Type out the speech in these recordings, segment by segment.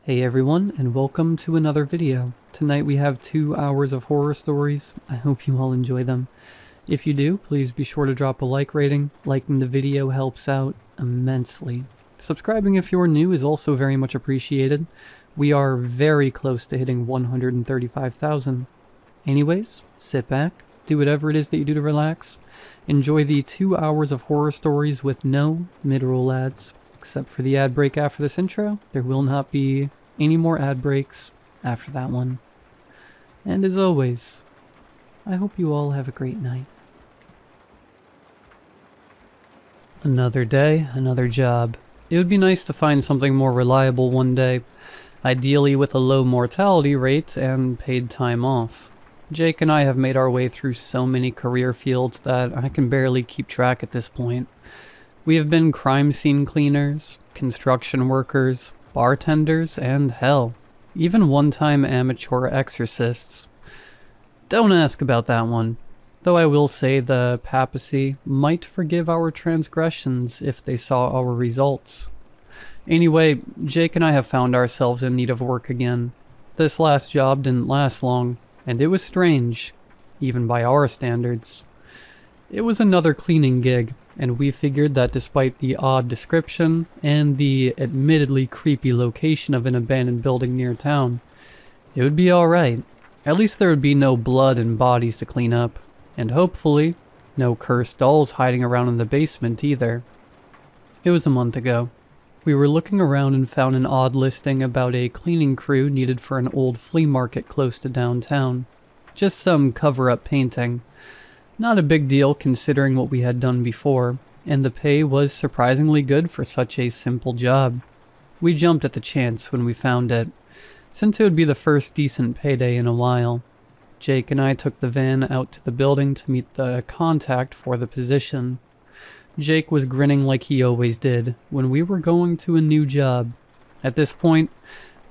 Hey everyone, and welcome to another video. Tonight we have 2 hours of horror stories. I hope you all enjoy them. If you do, please be sure to drop a like rating. Liking the video helps out immensely. Subscribing if you're new is also very much appreciated. We are very close to hitting 135,000. Anyways, sit back, do whatever it is that you do to relax. Enjoy the 2 hours of horror stories with no mid-roll ads. Except for the ad break after this intro, there will not be any more ad breaks after that one. And as always, I hope you all have a great night. Another day, another job. It would be nice to find something more reliable one day, ideally with a low mortality rate and paid time off. Jake and I have made our way through so many career fields that I can barely keep track at this point. We have been crime scene cleaners, construction workers, bartenders, and hell, even one-time amateur exorcists. Don't ask about that one, though I will say the papacy might forgive our transgressions if they saw our results. Anyway, Jake and I have found ourselves in need of work again. This last job didn't last long, and it was strange, even by our standards. It was another cleaning gig, and we figured that despite the odd description and the admittedly creepy location of an abandoned building near town, it would be alright. At least there would be no blood and bodies to clean up, and hopefully, no cursed dolls hiding around in the basement either. It was a month ago. We were looking around and found an odd listing about a cleaning crew needed for an old flea market close to downtown. Just some cover-up painting. Not a big deal considering what we had done before, and the pay was surprisingly good for such a simple job. We jumped at the chance when we found it, since it would be the first decent payday in a while. Jake and I took the van out to the building to meet the contact for the position. Jake was grinning like he always did when we were going to a new job. At this point,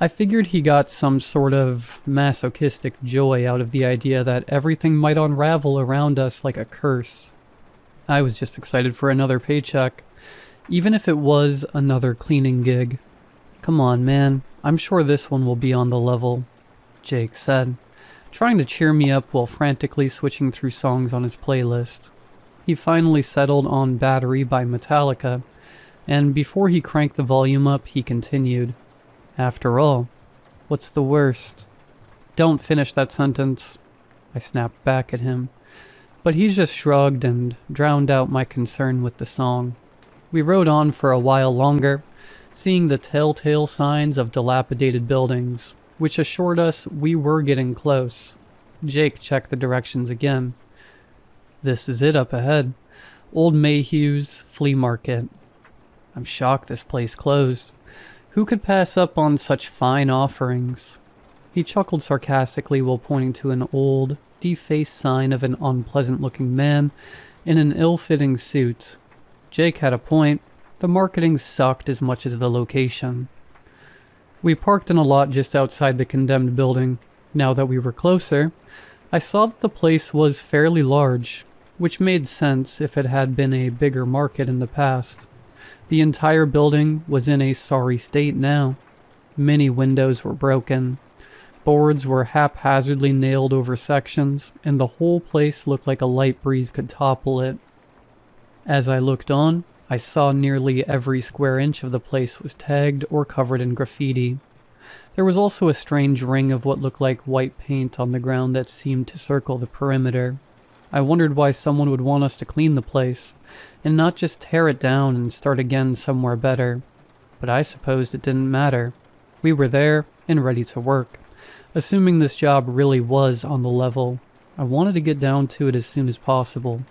I figured he got some sort of masochistic joy out of the idea that everything might unravel around us like a curse. I was just excited for another paycheck, even if it was another cleaning gig. "Come on, man, I'm sure this one will be on the level," Jake said, trying to cheer me up while frantically switching through songs on his playlist. He finally settled on Battery by Metallica, and before he cranked the volume up, he continued. "After all, what's the worst?" "Don't finish that sentence," I snapped back at him, but he just shrugged and drowned out my concern with the song. We rode on for a while longer, seeing the telltale signs of dilapidated buildings, which assured us we were getting close. Jake checked the directions again. "This is it up ahead. Old Mayhew's Flea Market." "I'm shocked this place closed. Who could pass up on such fine offerings?" He chuckled sarcastically while pointing to an old, defaced sign of an unpleasant-looking man in an ill-fitting suit. Jake had a point. The marketing sucked as much as the location. We parked in a lot just outside the condemned building. Now that we were closer, I saw that the place was fairly large, which made sense if it had been a bigger market in the past. The entire building was in a sorry state now. Many windows were broken. Boards were haphazardly nailed over sections, and the whole place looked like a light breeze could topple it. As I looked on, I saw nearly every square inch of the place was tagged or covered in graffiti. There was also a strange ring of what looked like white paint on the ground that seemed to circle the perimeter. I wondered why someone would want us to clean the place, and not just tear it down and start again somewhere better. But I supposed it didn't matter. We were there and ready to work. Assuming this job really was on the level, I wanted to get down to it as soon as possible.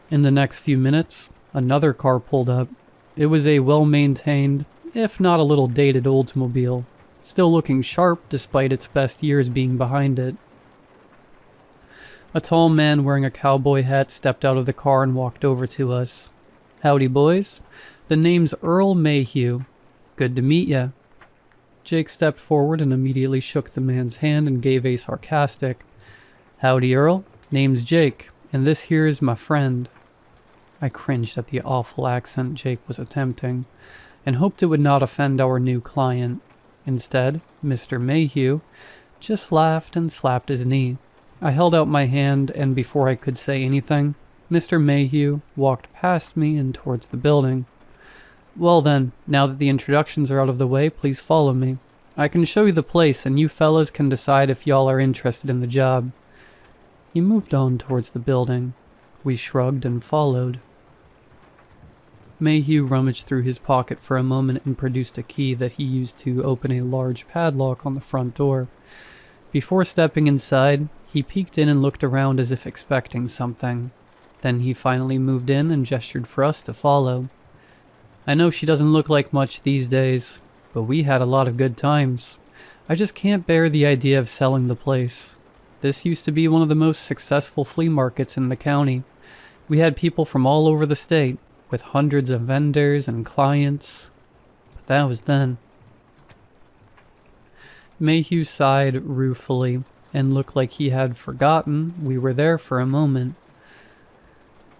In the next few minutes, another car pulled up. It was a well-maintained, if not a little dated Oldsmobile, still looking sharp despite its best years being behind it. A tall man wearing a cowboy hat stepped out of the car and walked over to us. "Howdy, boys. The name's Earl Mayhew. Good to meet ya." Jake stepped forward and immediately shook the man's hand and gave a sarcastic, "Howdy, Earl. Name's Jake, and this here's my friend." I cringed at the awful accent Jake was attempting, and hoped it would not offend our new client. Instead, Mr. Mayhew just laughed and slapped his knee. I held out my hand, and before I could say anything, Mr. Mayhew walked past me and towards the building. Well then, now that the introductions are out of the way, please follow me. I can show you the place, and you fellas can decide if y'all are interested in the job. He moved on towards the building. We shrugged and followed. Mayhew rummaged through his pocket for a moment and produced a key that he used to open a large padlock on the front door. Before stepping inside, he peeked in and looked around as if expecting something. Then he finally moved in and gestured for us to follow. I know she doesn't look like much these days, but we had a lot of good times. I just can't bear the idea of selling the place. This used to be one of the most successful flea markets in the county. We had people from all over the state, with hundreds of vendors and clients. But that was then. Mayhew sighed ruefully and looked like he had forgotten we were there for a moment.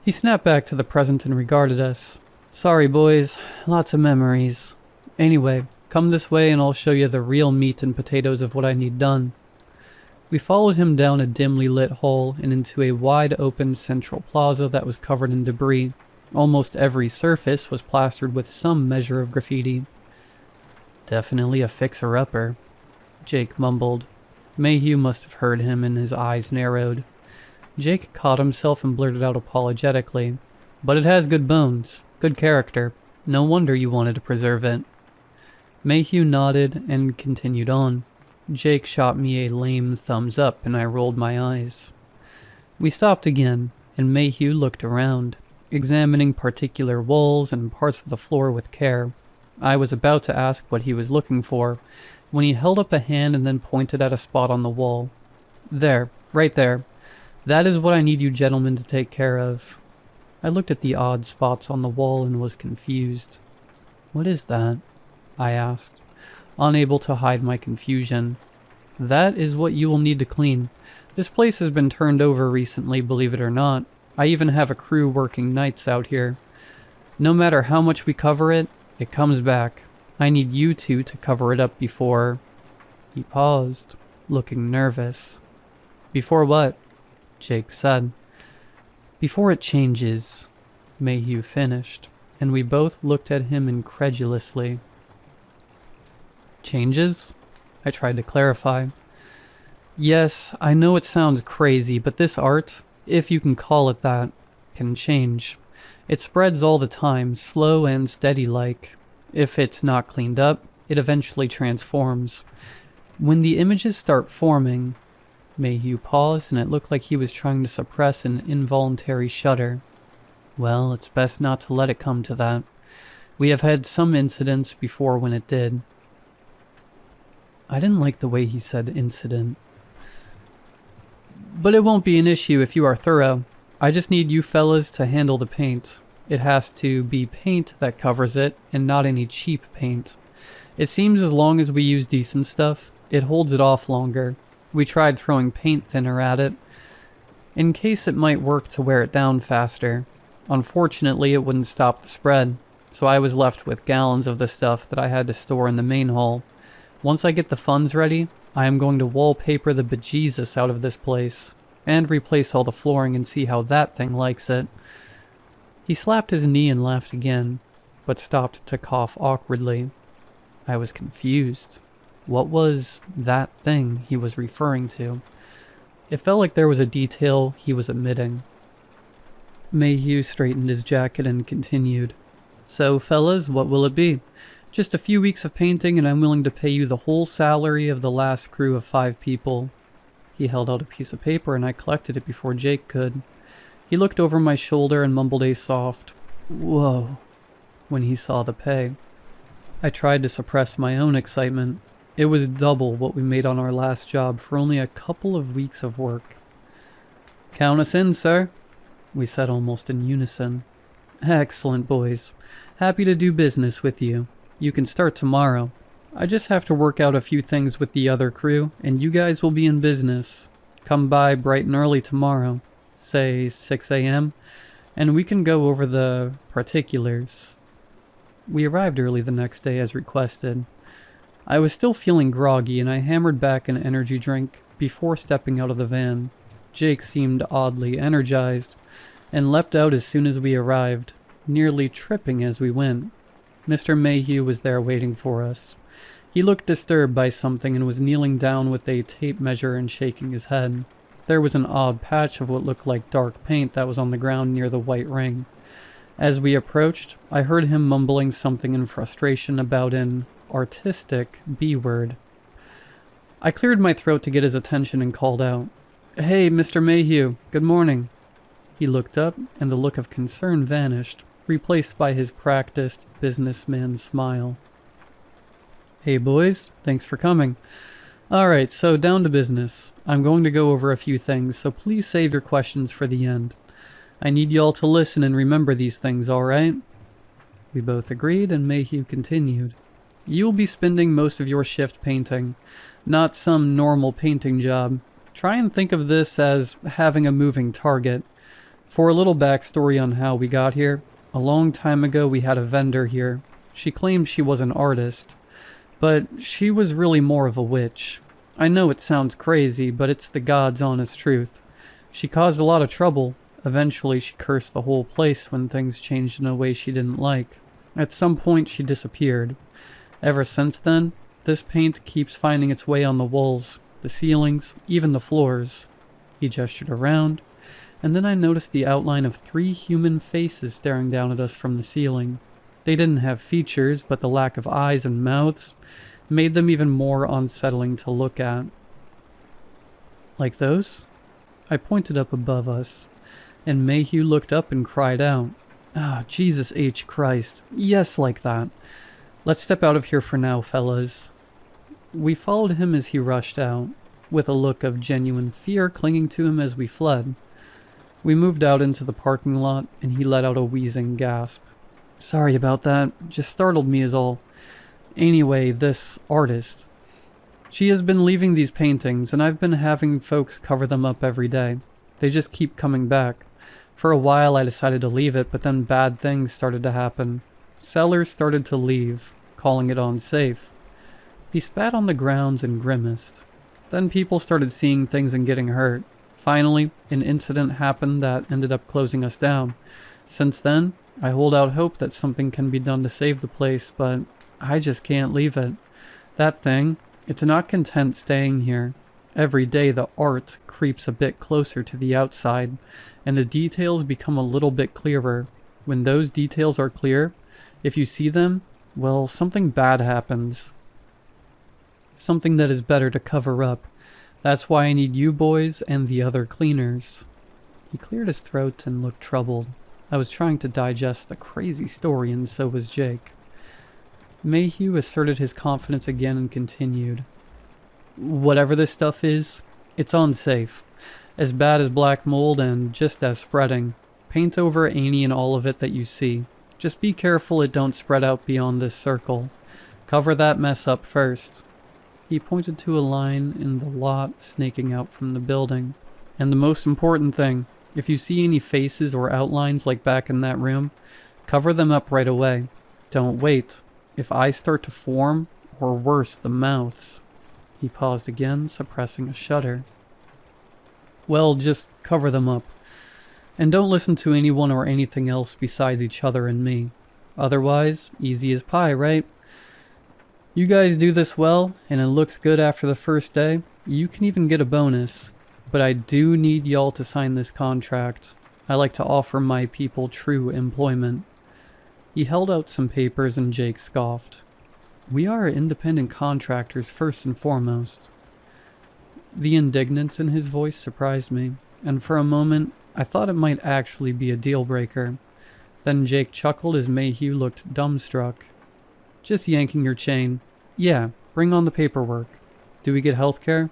He snapped back to the present and regarded us. Sorry, boys. Lots of memories. Anyway, come this way and I'll show you the real meat and potatoes of what I need done. We followed him down a dimly lit hall and into a wide open central plaza that was covered in debris. Almost every surface was plastered with some measure of graffiti. Definitely a fixer-upper, Jake mumbled. Mayhew must have heard him and his eyes narrowed. Jake caught himself and blurted out apologetically, "But it has good bones, good character. No wonder you wanted to preserve it." Mayhew nodded and continued on. Jake shot me a lame thumbs up and I rolled my eyes. We stopped again, and Mayhew looked around, examining particular walls and parts of the floor with care. I was about to ask what he was looking for, when he held up a hand and then pointed at a spot on the wall. "There, right there. That is what I need you gentlemen to take care of." I looked at the odd spots on the wall and was confused. "What is that?" I asked, unable to hide my confusion. "That is what you will need to clean. This place has been turned over recently, believe it or not. I even have a crew working nights out here. No matter how much we cover it, it comes back. I need you two to cover it up before..." He paused, looking nervous. "Before what?" Jake said. "Before it changes," Mayhew finished, and we both looked at him incredulously. "Changes?" I tried to clarify. "Yes, I know it sounds crazy, but this art, if you can call it that, can change. It spreads all the time, slow and steady-like. If it's not cleaned up, it eventually transforms. When the images start forming..." Mayhew paused, and it looked like he was trying to suppress an involuntary shudder. "Well, it's best not to let it come to that. We have had some incidents before when it did." I didn't like the way he said incident. "But it won't be an issue if you are thorough. I just need you fellas to handle the paint. It has to be paint that covers it, and not any cheap paint. It seems as long as we use decent stuff, it holds it off longer. We tried throwing paint thinner at it, in case it might work to wear it down faster. Unfortunately, it wouldn't stop the spread, so I was left with gallons of the stuff that I had to store in the main hall. Once I get the funds ready, I am going to wallpaper the bejesus out of this place, and replace all the flooring and see how that thing likes it." He slapped his knee and laughed again, but stopped to cough awkwardly. I was confused. What was that thing he was referring to? It felt like there was a detail he was omitting. Mayhew straightened his jacket and continued. "So, fellas, what will it be? Just a few weeks of painting and I'm willing to pay you the whole salary of the last crew of 5 people. He held out a piece of paper and I collected it before Jake could. He looked over my shoulder and mumbled a soft, "Whoa," when he saw the pay. I tried to suppress my own excitement. It was double what we made on our last job for only a couple of weeks of work. "Count us in, sir," we said almost in unison. "Excellent, boys. Happy to do business with you. You can start tomorrow. I just have to work out a few things with the other crew, and you guys will be in business. Come by bright and early tomorrow, say 6 a.m., and we can go over the particulars." We arrived early the next day as requested. I was still feeling groggy, and I hammered back an energy drink before stepping out of the van. Jake seemed oddly energized, and leapt out as soon as we arrived, nearly tripping as we went. Mr. Mayhew was there waiting for us. He looked disturbed by something and was kneeling down with a tape measure and shaking his head. There was an odd patch of what looked like dark paint that was on the ground near the white ring. As we approached, I heard him mumbling something in frustration about an artistic B-word. I cleared my throat to get his attention and called out, "Hey, Mr. Mayhew, good morning." He looked up, and the look of concern vanished, replaced by his practiced businessman smile. "Hey boys, thanks for coming. Alright, so down to business. I'm going to go over a few things, so please save your questions for the end. I need y'all to listen and remember these things, alright?" We both agreed, and Mayhew continued. "You'll be spending most of your shift painting, not some normal painting job. Try and think of this as having a moving target. For a little backstory on how we got here, a long time ago we had a vendor here. She claimed she was an artist, but she was really more of a witch. I know it sounds crazy, but it's the God's honest truth. She caused a lot of trouble. Eventually she cursed the whole place when things changed in a way she didn't like. At some point she disappeared. Ever since then, this paint keeps finding its way on the walls, the ceilings, even the floors." He gestured around, and then I noticed the outline of 3 human faces staring down at us from the ceiling. They didn't have features, but the lack of eyes and mouths made them even more unsettling to look at. "Like those?" I pointed up above us, and Mayhew looked up and cried out, "Ah, Jesus H. Christ, yes, like that. Let's step out of here for now, fellas." We followed him as he rushed out, with a look of genuine fear clinging to him as we fled. We moved out into the parking lot, and he let out a wheezing gasp. "Sorry about that, just startled me is all. Anyway, this artist. She has been leaving these paintings, and I've been having folks cover them up every day. They just keep coming back. For a while I decided to leave it, but then bad things started to happen. Sellers started to leave, calling it unsafe." He spat on the grounds and grimaced. "Then people started seeing things and getting hurt. Finally, an incident happened that ended up closing us down. Since then, I hold out hope that something can be done to save the place, but I just can't leave it. That thing, it's not content staying here. Every day the art creeps a bit closer to the outside, and the details become a little bit clearer. When those details are clear, if you see them, well, something bad happens. Something that is better to cover up. That's why I need you boys and the other cleaners." He cleared his throat and looked troubled. I was trying to digest the crazy story, and so was Jake. Mayhew asserted his confidence again and continued. "Whatever this stuff is, it's unsafe. As bad as black mold and just as spreading. Paint over any and all of it that you see. Just be careful it don't spread out beyond this circle. Cover that mess up first." He pointed to a line in the lot snaking out from the building. "And the most important thing, if you see any faces or outlines like back in that room, cover them up right away. Don't wait. If eyes start to form, or worse, the mouths." He paused again, suppressing a shudder. "Well, just cover them up. And don't listen to anyone or anything else besides each other and me. Otherwise, easy as pie, right? You guys do this well, and it looks good after the first day. You can even get a bonus. But I do need y'all to sign this contract. I like to offer my people true employment." He held out some papers and Jake scoffed. "We are independent contractors first and foremost." The indignance in his voice surprised me, and for a moment I thought it might actually be a deal breaker. Then Jake chuckled as Mayhew looked dumbstruck. "Just yanking your chain. Yeah, bring on the paperwork. Do we get health care?"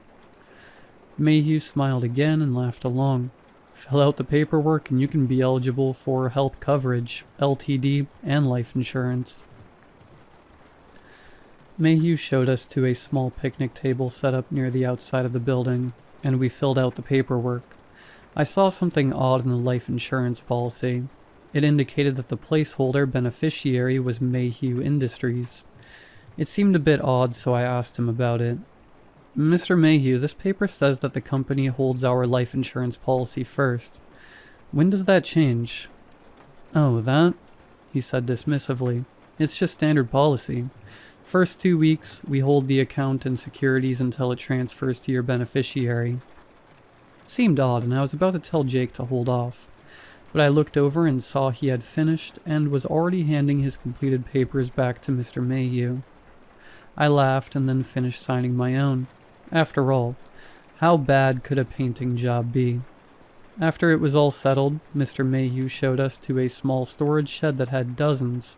Mayhew smiled again and laughed along. "Fill out the paperwork and you can be eligible for health coverage, LTD, and life insurance." Mayhew showed us to a small picnic table set up near the outside of the building, and we filled out the paperwork. I saw something odd in the life insurance policy. It indicated that the placeholder beneficiary was Mayhew Industries. It seemed a bit odd, so I asked him about it. Mr. Mayhew, this paper says that the company holds our life insurance policy first. When does that change? Oh, that? He said dismissively. It's just standard policy. First 2 weeks, we hold the account and securities until it transfers to your beneficiary. It seemed odd, and I was about to tell Jake to hold off. But I looked over and saw he had finished and was already handing his completed papers back to Mr. Mayhew. I laughed and then finished signing my own. After all, how bad could a painting job be? After it was all settled, Mr. Mayhew showed us to a small storage shed that had dozens,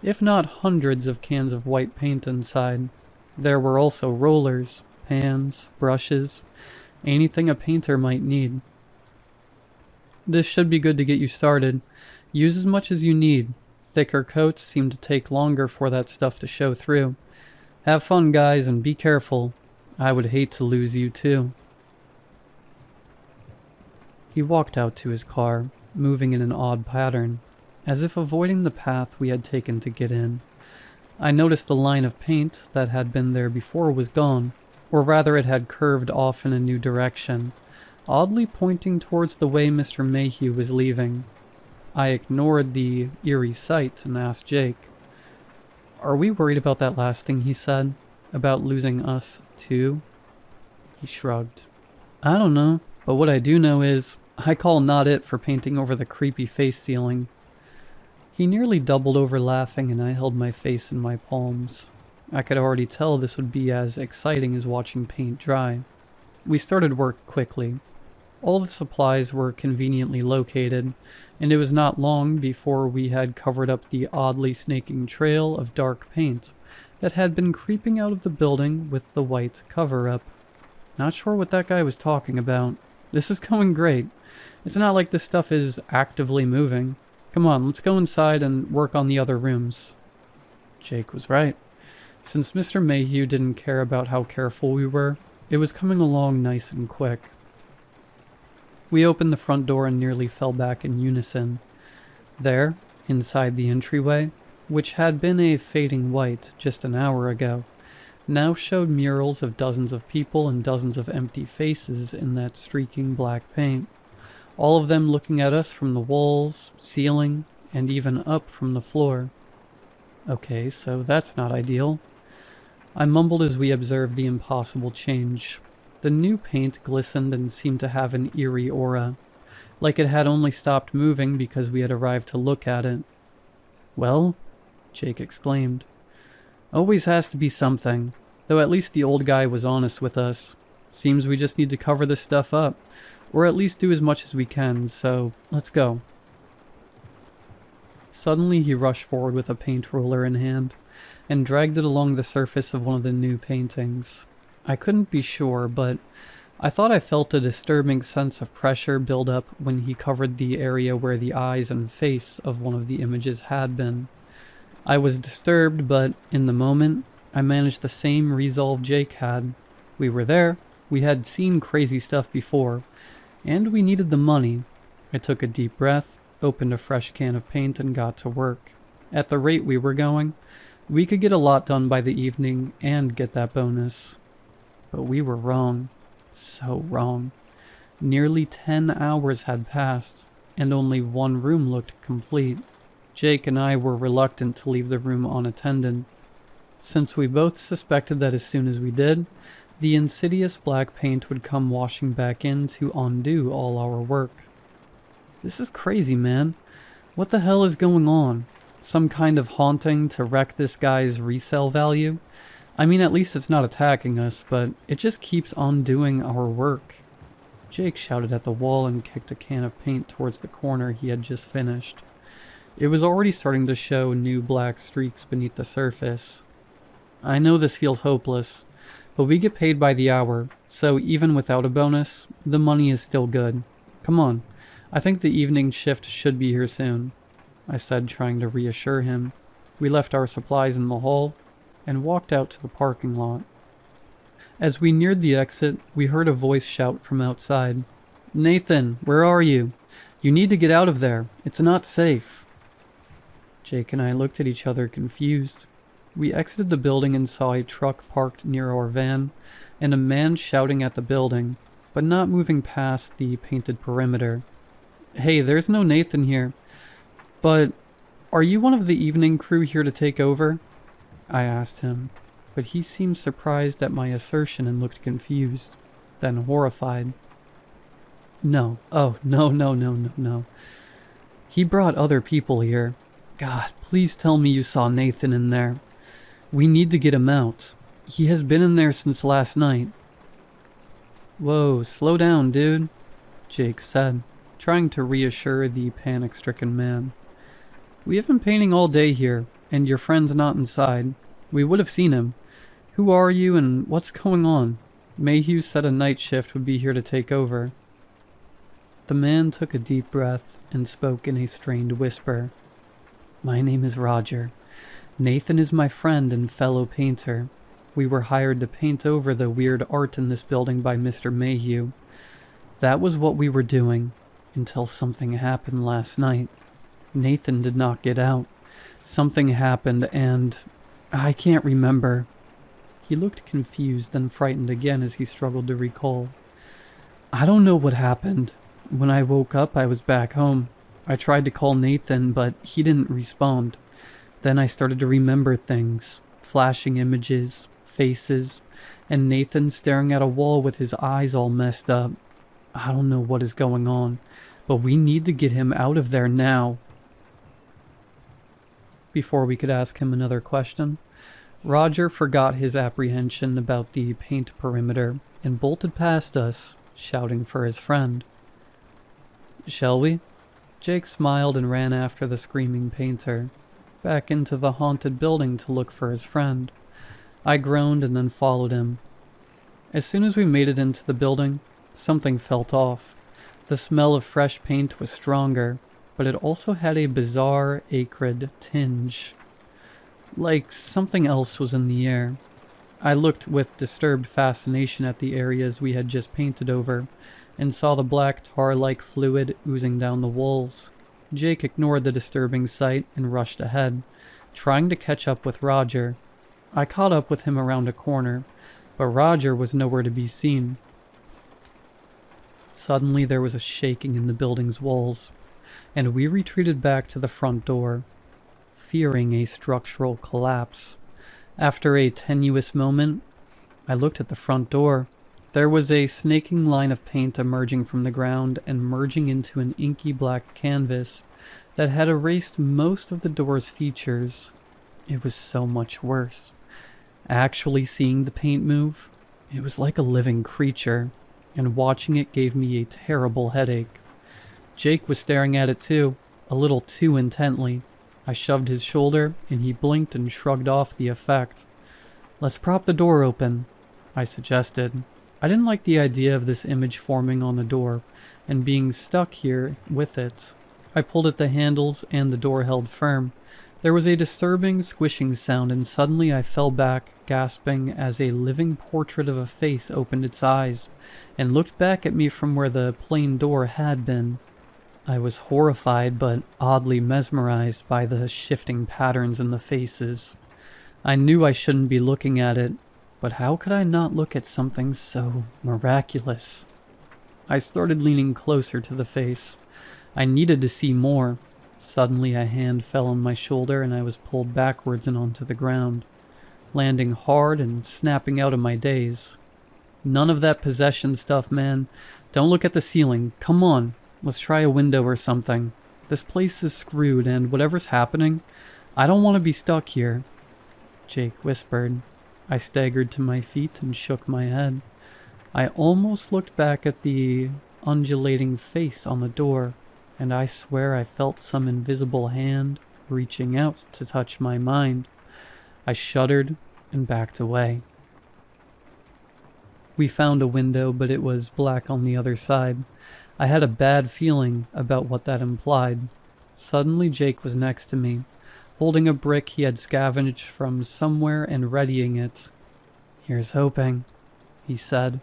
if not hundreds of cans of white paint inside. There were also rollers, pans, brushes, anything a painter might need. This should be good to get you started. Use as much as you need. Thicker coats seem to take longer for that stuff to show through. Have fun, guys, and be careful. I would hate to lose you, too. He walked out to his car, moving in an odd pattern, as if avoiding the path we had taken to get in. I noticed the line of paint that had been there before was gone, or rather it had curved off in a new direction, oddly pointing towards the way Mr. Mayhew was leaving. I ignored the eerie sight and asked Jake, "Are we worried about that last thing he said? About losing us, too?" He shrugged. "I don't know, but what I do know is, I call not it for painting over the creepy face ceiling." He nearly doubled over laughing, and I held my face in my palms. I could already tell this would be as exciting as watching paint dry. We started work quickly. All the supplies were conveniently located, and it was not long before we had covered up the oddly snaking trail of dark paint that had been creeping out of the building with the white cover-up. Not sure what that guy was talking about. This is going great. It's not like this stuff is actively moving. Come on, let's go inside and work on the other rooms. Jake was right. Since Mr. Mayhew didn't care about how careful we were, it was coming along nice and quick. We opened the front door and nearly fell back in unison. There, inside the entryway, which had been a fading white just an hour ago, now showed murals of dozens of people and dozens of empty faces in that streaking black paint, all of them looking at us from the walls, ceiling, and even up from the floor. Okay, so that's not ideal. I mumbled as we observed the impossible change. The new paint glistened and seemed to have an eerie aura, like it had only stopped moving because we had arrived to look at it. "Well," Jake exclaimed. "Always has to be something, though at least the old guy was honest with us. Seems we just need to cover this stuff up, or at least do as much as we can, so let's go." Suddenly he rushed forward with a paint roller in hand, and dragged it along the surface of one of the new paintings. I couldn't be sure, but I thought I felt a disturbing sense of pressure build up when he covered the area where the eyes and face of one of the images had been. I was disturbed, but in the moment, I managed the same resolve Jake had. We were there, we had seen crazy stuff before, and we needed the money. I took a deep breath, opened a fresh can of paint, and got to work. At the rate we were going, we could get a lot done by the evening and get that bonus. But we were wrong. So wrong. Nearly 10 hours had passed, and only one room looked complete. Jake and I were reluctant to leave the room unattended, since we both suspected that as soon as we did, the insidious black paint would come washing back in to undo all our work. This is crazy, man. What the hell is going on? Some kind of haunting to wreck this guy's resale value? I mean, at least it's not attacking us, but it just keeps undoing our work. Jake shouted at the wall and kicked a can of paint towards the corner he had just finished. It was already starting to show new black streaks beneath the surface. I know this feels hopeless, but we get paid by the hour, so even without a bonus, the money is still good. Come on, I think the evening shift should be here soon, I said, trying to reassure him. We left our supplies in the hall and walked out to the parking lot. As we neared the exit, we heard a voice shout from outside. "Nathan, where are you? You need to get out of there. It's not safe." Jake and I looked at each other confused. We exited the building and saw a truck parked near our van, and a man shouting at the building, but not moving past the painted perimeter. "Hey, there's no Nathan here. But are you one of the evening crew here to take over?" I asked him, but he seemed surprised at my assertion and looked confused, then horrified. "No. Oh, no. He brought other people here. God, please tell me you saw Nathan in there. We need to get him out. He has been in there since last night." "Whoa, slow down, dude," Jake said, trying to reassure the panic-stricken man. "We have been painting all day here, and your friend's not inside. We would have seen him. Who are you and what's going on? Mayhew said a night shift would be here to take over." The man took a deep breath and spoke in a strained whisper. "My name is Roger. Nathan is my friend and fellow painter. We were hired to paint over the weird art in this building by Mr. Mayhew. That was what we were doing, until something happened last night. Nathan did not get out. Something happened and I can't remember." He looked confused and frightened again as he struggled to recall. "I don't know what happened. When I woke up, I was back home. I tried to call Nathan, but he didn't respond. Then I started to remember things, flashing images, faces, and Nathan staring at a wall with his eyes all messed up. I don't know what is going on, but we need to get him out of there now." Before we could ask him another question, Roger forgot his apprehension about the paint perimeter and bolted past us, shouting for his friend. "Shall we?" Jake smiled and ran after the screaming painter, back into the haunted building to look for his friend. I groaned and then followed him. As soon as we made it into the building, something felt off. The smell of fresh paint was stronger, but it also had a bizarre, acrid tinge. Like something else was in the air. I looked with disturbed fascination at the areas we had just painted over, and saw the black tar-like fluid oozing down the walls. Jake ignored the disturbing sight and rushed ahead, trying to catch up with Roger. I caught up with him around a corner, but Roger was nowhere to be seen. Suddenly there was a shaking in the building's walls, and we retreated back to the front door, fearing a structural collapse. After a tenuous moment, I looked at the front door. There was a snaking line of paint emerging from the ground and merging into an inky black canvas that had erased most of the door's features. It was so much worse. Actually seeing the paint move, it was like a living creature, and watching it gave me a terrible headache. Jake was staring at it too, a little too intently. I shoved his shoulder, and he blinked and shrugged off the effect. "Let's prop the door open," I suggested. I didn't like the idea of this image forming on the door, and being stuck here with it. I pulled at the handles, and the door held firm. There was a disturbing squishing sound, and suddenly I fell back, gasping, as a living portrait of a face opened its eyes, and looked back at me from where the plain door had been. I was horrified, but oddly mesmerized by the shifting patterns in the faces. I knew I shouldn't be looking at it, but how could I not look at something so miraculous? I started leaning closer to the face. I needed to see more. Suddenly a hand fell on my shoulder and I was pulled backwards and onto the ground, landing hard and snapping out of my daze. "None of that possession stuff, man. Don't look at the ceiling. Come on, let's try a window or something. This place is screwed, and whatever's happening, I don't want to be stuck here," Jake whispered. I staggered to my feet and shook my head. I almost looked back at the undulating face on the door, and I swear I felt some invisible hand reaching out to touch my mind. I shuddered and backed away. We found a window, but it was black on the other side. I had a bad feeling about what that implied. Suddenly Jake was next to me, holding a brick he had scavenged from somewhere and readying it. "Here's hoping," he said,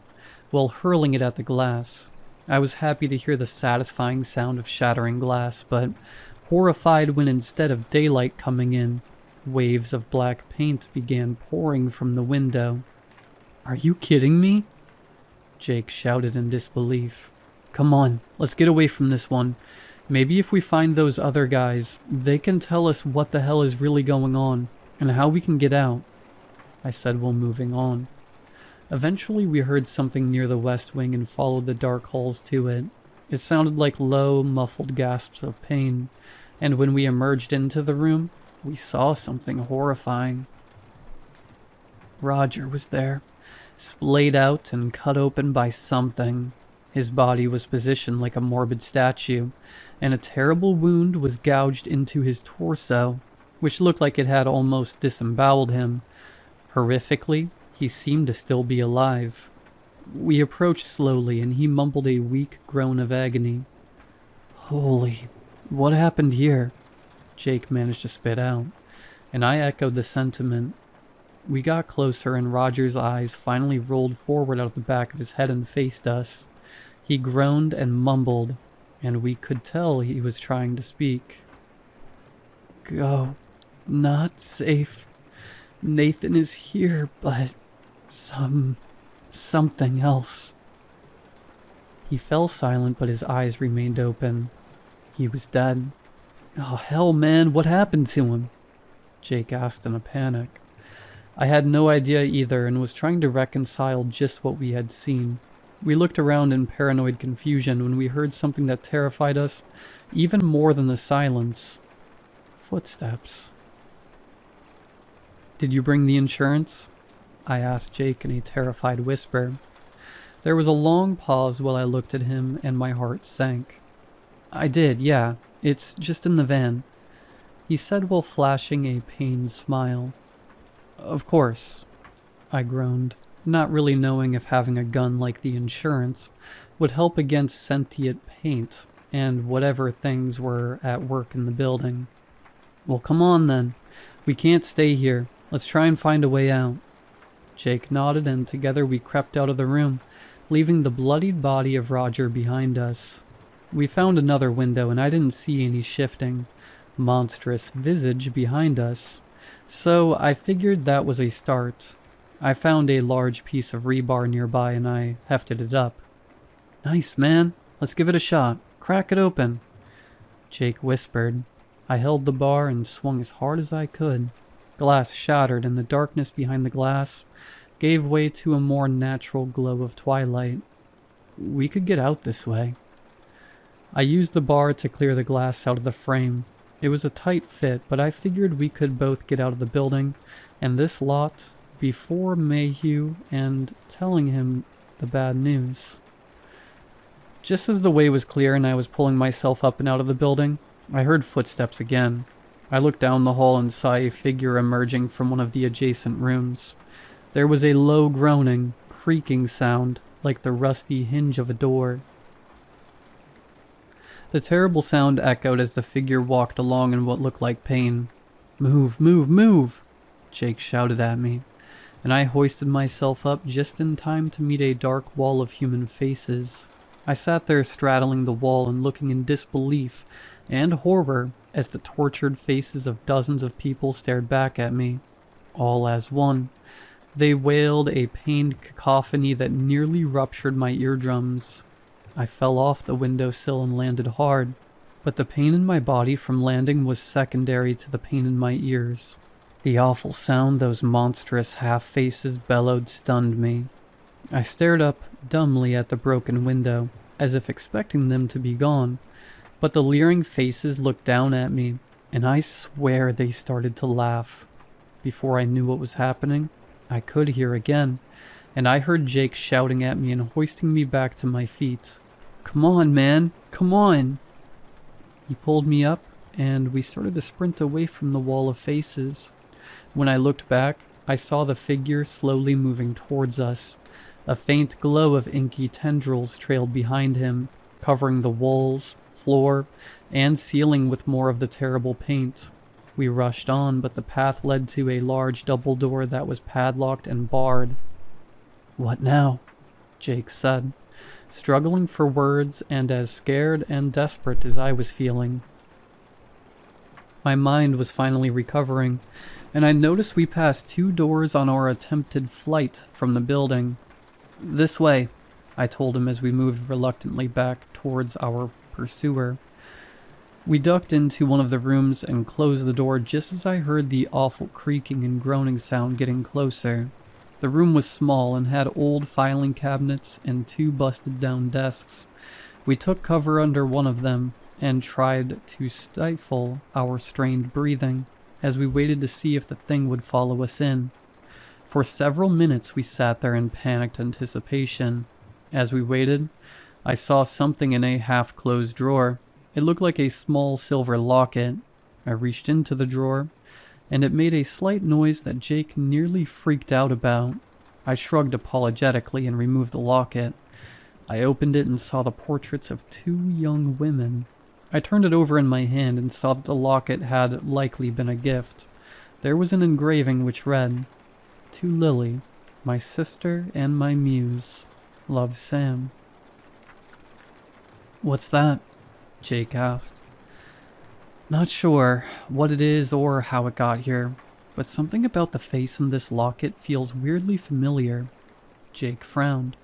while hurling it at the glass. I was happy to hear the satisfying sound of shattering glass, but horrified when instead of daylight coming in, Waves of black paint began pouring from the window. "Are you kidding me?" Jake shouted in disbelief. "Come on, let's get away from this one. Maybe if we find those other guys, they can tell us what the hell is really going on, and how we can get out," I said while moving on. Eventually we heard something near the west wing and followed the dark halls to it. It sounded like low, muffled gasps of pain, and when we emerged into the room, we saw something horrifying. Roger was there, splayed out and cut open by something. His body was positioned like a morbid statue, and a terrible wound was gouged into his torso, which looked like it had almost disemboweled him. Horrifically, he seemed to still be alive. We approached slowly, and he mumbled a weak groan of agony. "Holy, what happened here?" Jake managed to spit out, and I echoed the sentiment. We got closer, and Roger's eyes finally rolled forward out of the back of his head and faced us. He groaned and mumbled, and we could tell he was trying to speak. "Go. Not safe. Nathan is here, but something else." He fell silent, but his eyes remained open. He was dead. "Oh, hell, man, what happened to him?" Jake asked in a panic. I had no idea either and was trying to reconcile just what we had seen. We looked around in paranoid confusion when we heard something that terrified us even more than the silence. Footsteps. "Did you bring the insurance?" I asked Jake in a terrified whisper. There was a long pause while I looked at him, and my heart sank. "I did, yeah. It's just in the van," he said while flashing a pained smile. "Of course," I groaned, not really knowing if having a gun like the insurance would help against sentient paint and whatever things were at work in the building. "Well, come on then. We can't stay here. Let's try and find a way out." Jake nodded, and together we crept out of the room, leaving the bloodied body of Roger behind us. We found another window, and I didn't see any shifting, monstrous visage behind us, so I figured that was a start. I found a large piece of rebar nearby, and I hefted it up. "Nice, man. Let's give it a shot. Crack it open," Jake whispered. I held the bar and swung as hard as I could. Glass shattered, and the darkness behind the glass gave way to a more natural glow of twilight. We could get out this way. I used the bar to clear the glass out of the frame. It was a tight fit, but I figured we could both get out of the building and this lot before Mayhew and telling him the bad news. Just as the way was clear and I was pulling myself up and out of the building, I heard footsteps again. I looked down the hall and saw a figure emerging from one of the adjacent rooms. There was a low groaning, creaking sound, like the rusty hinge of a door. The terrible sound echoed as the figure walked along in what looked like pain. "Move, move, move!" Jake shouted at me, and I hoisted myself up just in time to meet a dark wall of human faces. I sat there straddling the wall and looking in disbelief and horror as the tortured faces of dozens of people stared back at me, all as one. They wailed a pained cacophony that nearly ruptured my eardrums. I fell off the windowsill and landed hard, but the pain in my body from landing was secondary to the pain in my ears. The awful sound those monstrous half-faces bellowed stunned me. I stared up dumbly at the broken window, as if expecting them to be gone, but the leering faces looked down at me, and I swear they started to laugh. Before I knew what was happening, I could hear again, and I heard Jake shouting at me and hoisting me back to my feet. "Come on, man, come on!" He pulled me up, and we started to sprint away from the wall of faces. When I looked back, I saw the figure slowly moving towards us. A faint glow of inky tendrils trailed behind him, covering the walls, floor, and ceiling with more of the terrible paint. We rushed on, but the path led to a large double door that was padlocked and barred. "What now?" Jake said, struggling for words and as scared and desperate as I was feeling. My mind was finally recovering, and I noticed we passed 2 doors on our attempted flight from the building. "This way," I told him as we moved reluctantly back towards our pursuer. We ducked into one of the rooms and closed the door just as I heard the awful creaking and groaning sound getting closer. The room was small and had old filing cabinets and 2 busted down desks. We took cover under one of them and tried to stifle our strained breathing as we waited to see if the thing would follow us in. For several minutes we sat there in panicked anticipation. As we waited, I saw something in a half-closed drawer. It looked like a small silver locket. I reached into the drawer, and it made a slight noise that Jake nearly freaked out about. I shrugged apologetically and removed the locket. I opened it and saw the portraits of 2 young women. I turned it over in my hand and saw that the locket had likely been a gift. There was an engraving which read, "To Lily, my sister and my muse. Love, Sam." "What's that?" Jake asked. "Not sure what it is or how it got here, but something about the face in this locket feels weirdly familiar." Jake frowned.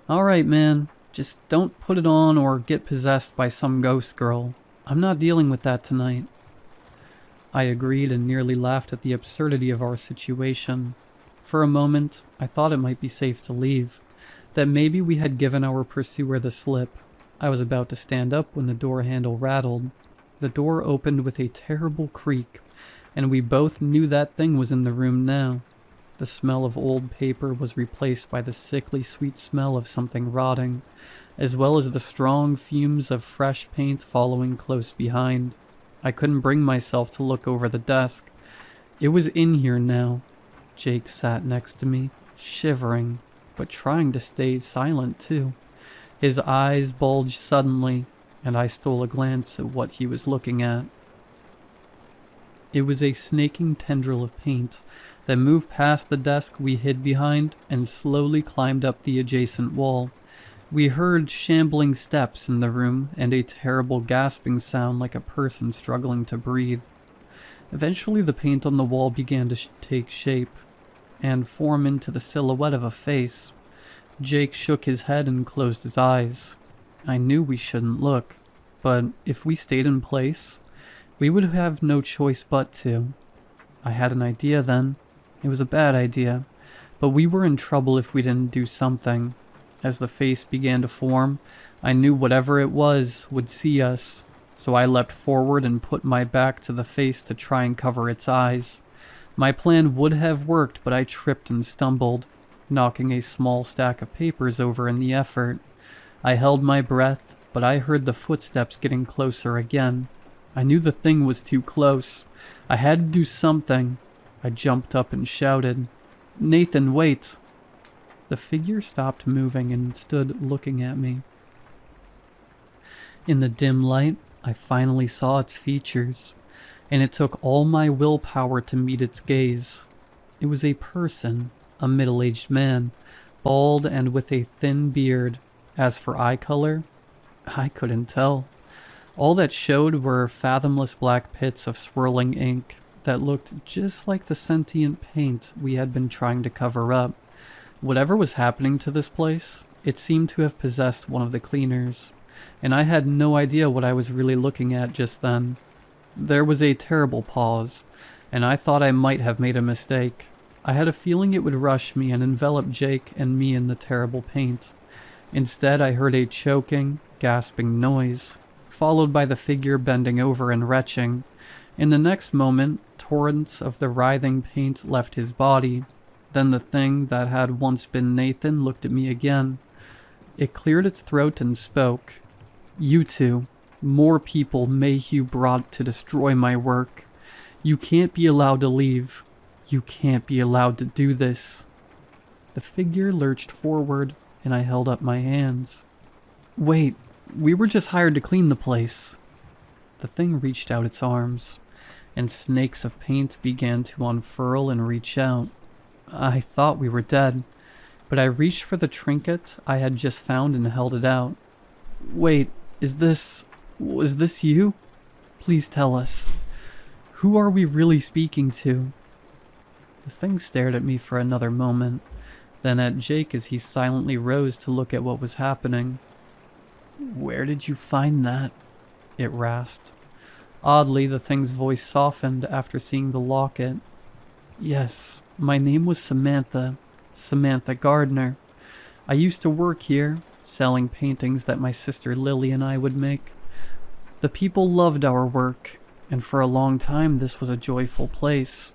"Alright, man. Just don't put it on or get possessed by some ghost girl. I'm not dealing with that tonight." I agreed and nearly laughed at the absurdity of our situation. For a moment, I thought it might be safe to leave, that maybe we had given our pursuer the slip. I was about to stand up when the door handle rattled. The door opened with a terrible creak, and we both knew that thing was in the room now. The smell of old paper was replaced by the sickly sweet smell of something rotting, as well as the strong fumes of fresh paint following close behind. I couldn't bring myself to look over the desk. It was in here now. Jake sat next to me, shivering, but trying to stay silent too. His eyes bulged suddenly, and I stole a glance at what he was looking at. It was a snaking tendril of paint that moved past the desk we hid behind and slowly climbed up the adjacent wall. We heard shambling steps in the room and a terrible gasping sound like a person struggling to breathe. Eventually the paint on the wall began to take shape and form into the silhouette of a face. Jake shook his head and closed his eyes. I knew we shouldn't look, but if we stayed in place, we would have no choice but to. I had an idea then. It was a bad idea, but we were in trouble if we didn't do something. As the face began to form, I knew whatever it was would see us, so I leapt forward and put my back to the face to try and cover its eyes. My plan would have worked, but I tripped and stumbled, knocking a small stack of papers over in the effort. I held my breath, but I heard the footsteps getting closer again. I knew the thing was too close. I had to do something. I jumped up and shouted, "Nathan, wait!" The figure stopped moving and stood looking at me. In the dim light, I finally saw its features, and it took all my willpower to meet its gaze. It was a person, a middle-aged man, bald and with a thin beard. As for eye color, I couldn't tell. All that showed were fathomless black pits of swirling ink that looked just like the sentient paint we had been trying to cover up. Whatever was happening to this place, it seemed to have possessed one of the cleaners, and I had no idea what I was really looking at just then. There was a terrible pause, and I thought I might have made a mistake. I had a feeling it would rush me and envelop Jake and me in the terrible paint. Instead, I heard a choking, gasping noise, followed by the figure bending over and retching. In the next moment, torrents of the writhing paint left his body. Then the thing that had once been Nathan looked at me again. It cleared its throat and spoke. "You two, more people Mayhew brought to destroy my work. You can't be allowed to leave. You can't be allowed to do this." The figure lurched forward, and I held up my hands. "Wait, we were just hired to clean the place." The thing reached out its arms, and snakes of paint began to unfurl and reach out. I thought we were dead, but I reached for the trinket I had just found and held it out. "Wait, was this you? Please tell us." Who are we really speaking to? The thing stared at me for another moment, then at Jake as he silently rose to look at what was happening. Where did you find that? It rasped. Oddly, the thing's voice softened after seeing the locket. Yes, my name was Samantha. Samantha Gardner. I used to work here, selling paintings that my sister Lily and I would make. The people loved our work, and for a long time this was a joyful place.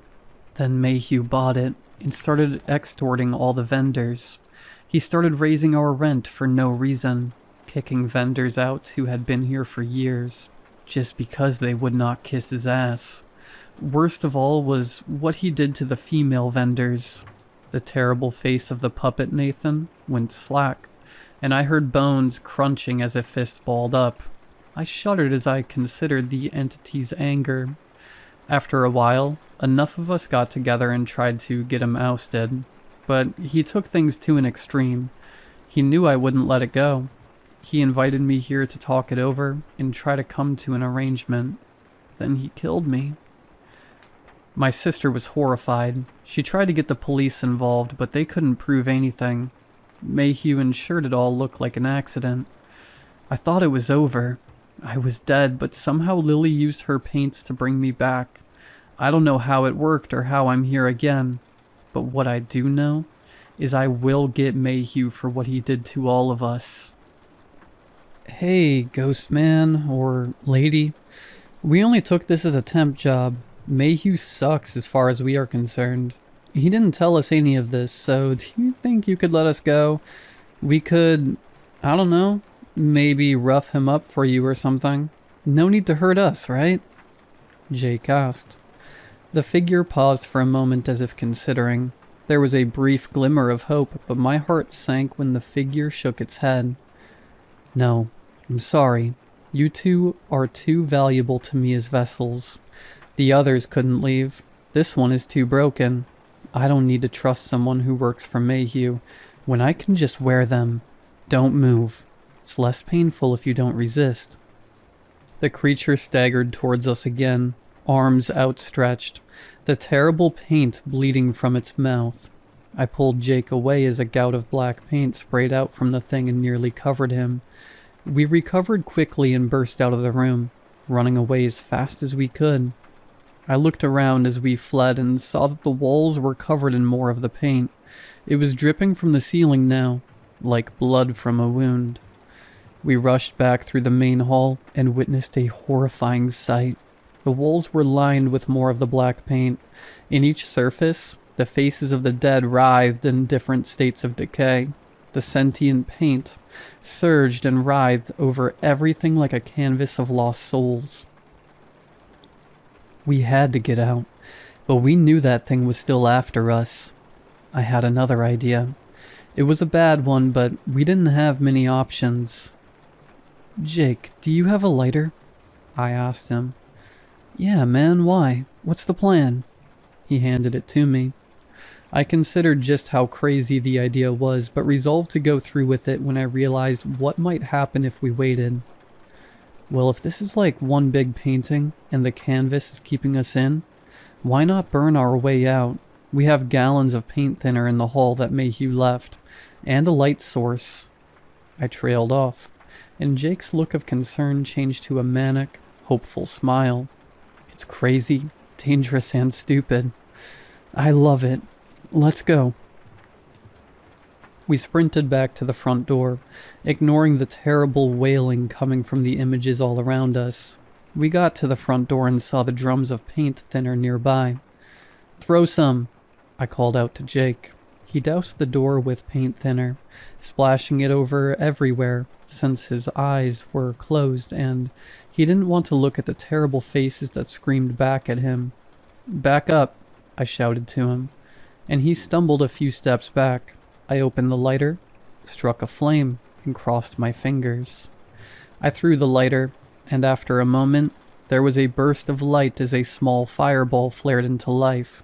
Then Mayhew bought it and started extorting all the vendors. He started raising our rent for no reason, kicking vendors out who had been here for years, just because they would not kiss his ass. Worst of all was what he did to the female vendors. The terrible face of the puppet Nathan went slack, and I heard bones crunching as a fist balled up. I shuddered as I considered the entity's anger. After a while, enough of us got together and tried to get him ousted, but he took things to an extreme. He knew I wouldn't let it go. He invited me here to talk it over and try to come to an arrangement. Then he killed me. My sister was horrified. She tried to get the police involved, but they couldn't prove anything. Mayhew ensured it all looked like an accident. I thought it was over. I was dead, but somehow Lily used her paints to bring me back. I don't know how it worked or how I'm here again, but what I do know is I will get Mayhew for what he did to all of us. Hey, ghost man or lady. We only took this as a temp job. Mayhew sucks as far as we are concerned. He didn't tell us any of this, so do you think you could let us go? We could, I don't know, maybe rough him up for you or something. No need to hurt us, right? Jake asked. The figure paused for a moment as if considering. There was a brief glimmer of hope, but my heart sank when the figure shook its head. No, I'm sorry. You two are too valuable to me as vessels. The others couldn't leave. This one is too broken. I don't need to trust someone who works for Mayhew when I can just wear them. Don't move. It's less painful if you don't resist. The creature staggered towards us again, arms outstretched, the terrible paint bleeding from its mouth. I pulled Jake away as a gout of black paint sprayed out from the thing and nearly covered him. We recovered quickly and burst out of the room, running away as fast as we could. I looked around as we fled and saw that the walls were covered in more of the paint. It was dripping from the ceiling now, like blood from a wound. We rushed back through the main hall and witnessed a horrifying sight. The walls were lined with more of the black paint. In each surface, the faces of the dead writhed in different states of decay. The sentient paint surged and writhed over everything like a canvas of lost souls. We had to get out, but we knew that thing was still after us. I had another idea. It was a bad one, but we didn't have many options. Jake, do you have a lighter? I asked him. Yeah, man, why? What's the plan? He handed it to me. I considered just how crazy the idea was, but resolved to go through with it when I realized what might happen if we waited. Well, if this is like one big painting, and the canvas is keeping us in, why not burn our way out? We have gallons of paint thinner in the hall that Mayhew left, and a light source. I trailed off, and Jake's look of concern changed to a manic, hopeful smile. It's crazy, dangerous, and stupid. I love it. Let's go. We sprinted back to the front door, ignoring the terrible wailing coming from the images all around us. We got to the front door and saw the drums of paint thinner nearby. Throw some, I called out to Jake. He doused the door with paint thinner, splashing it over everywhere, since his eyes were closed and he didn't want to look at the terrible faces that screamed back at him. Back up, I shouted to him, and he stumbled a few steps back. I opened the lighter, struck a flame, and crossed my fingers. I threw the lighter, and after a moment, there was a burst of light as a small fireball flared into life.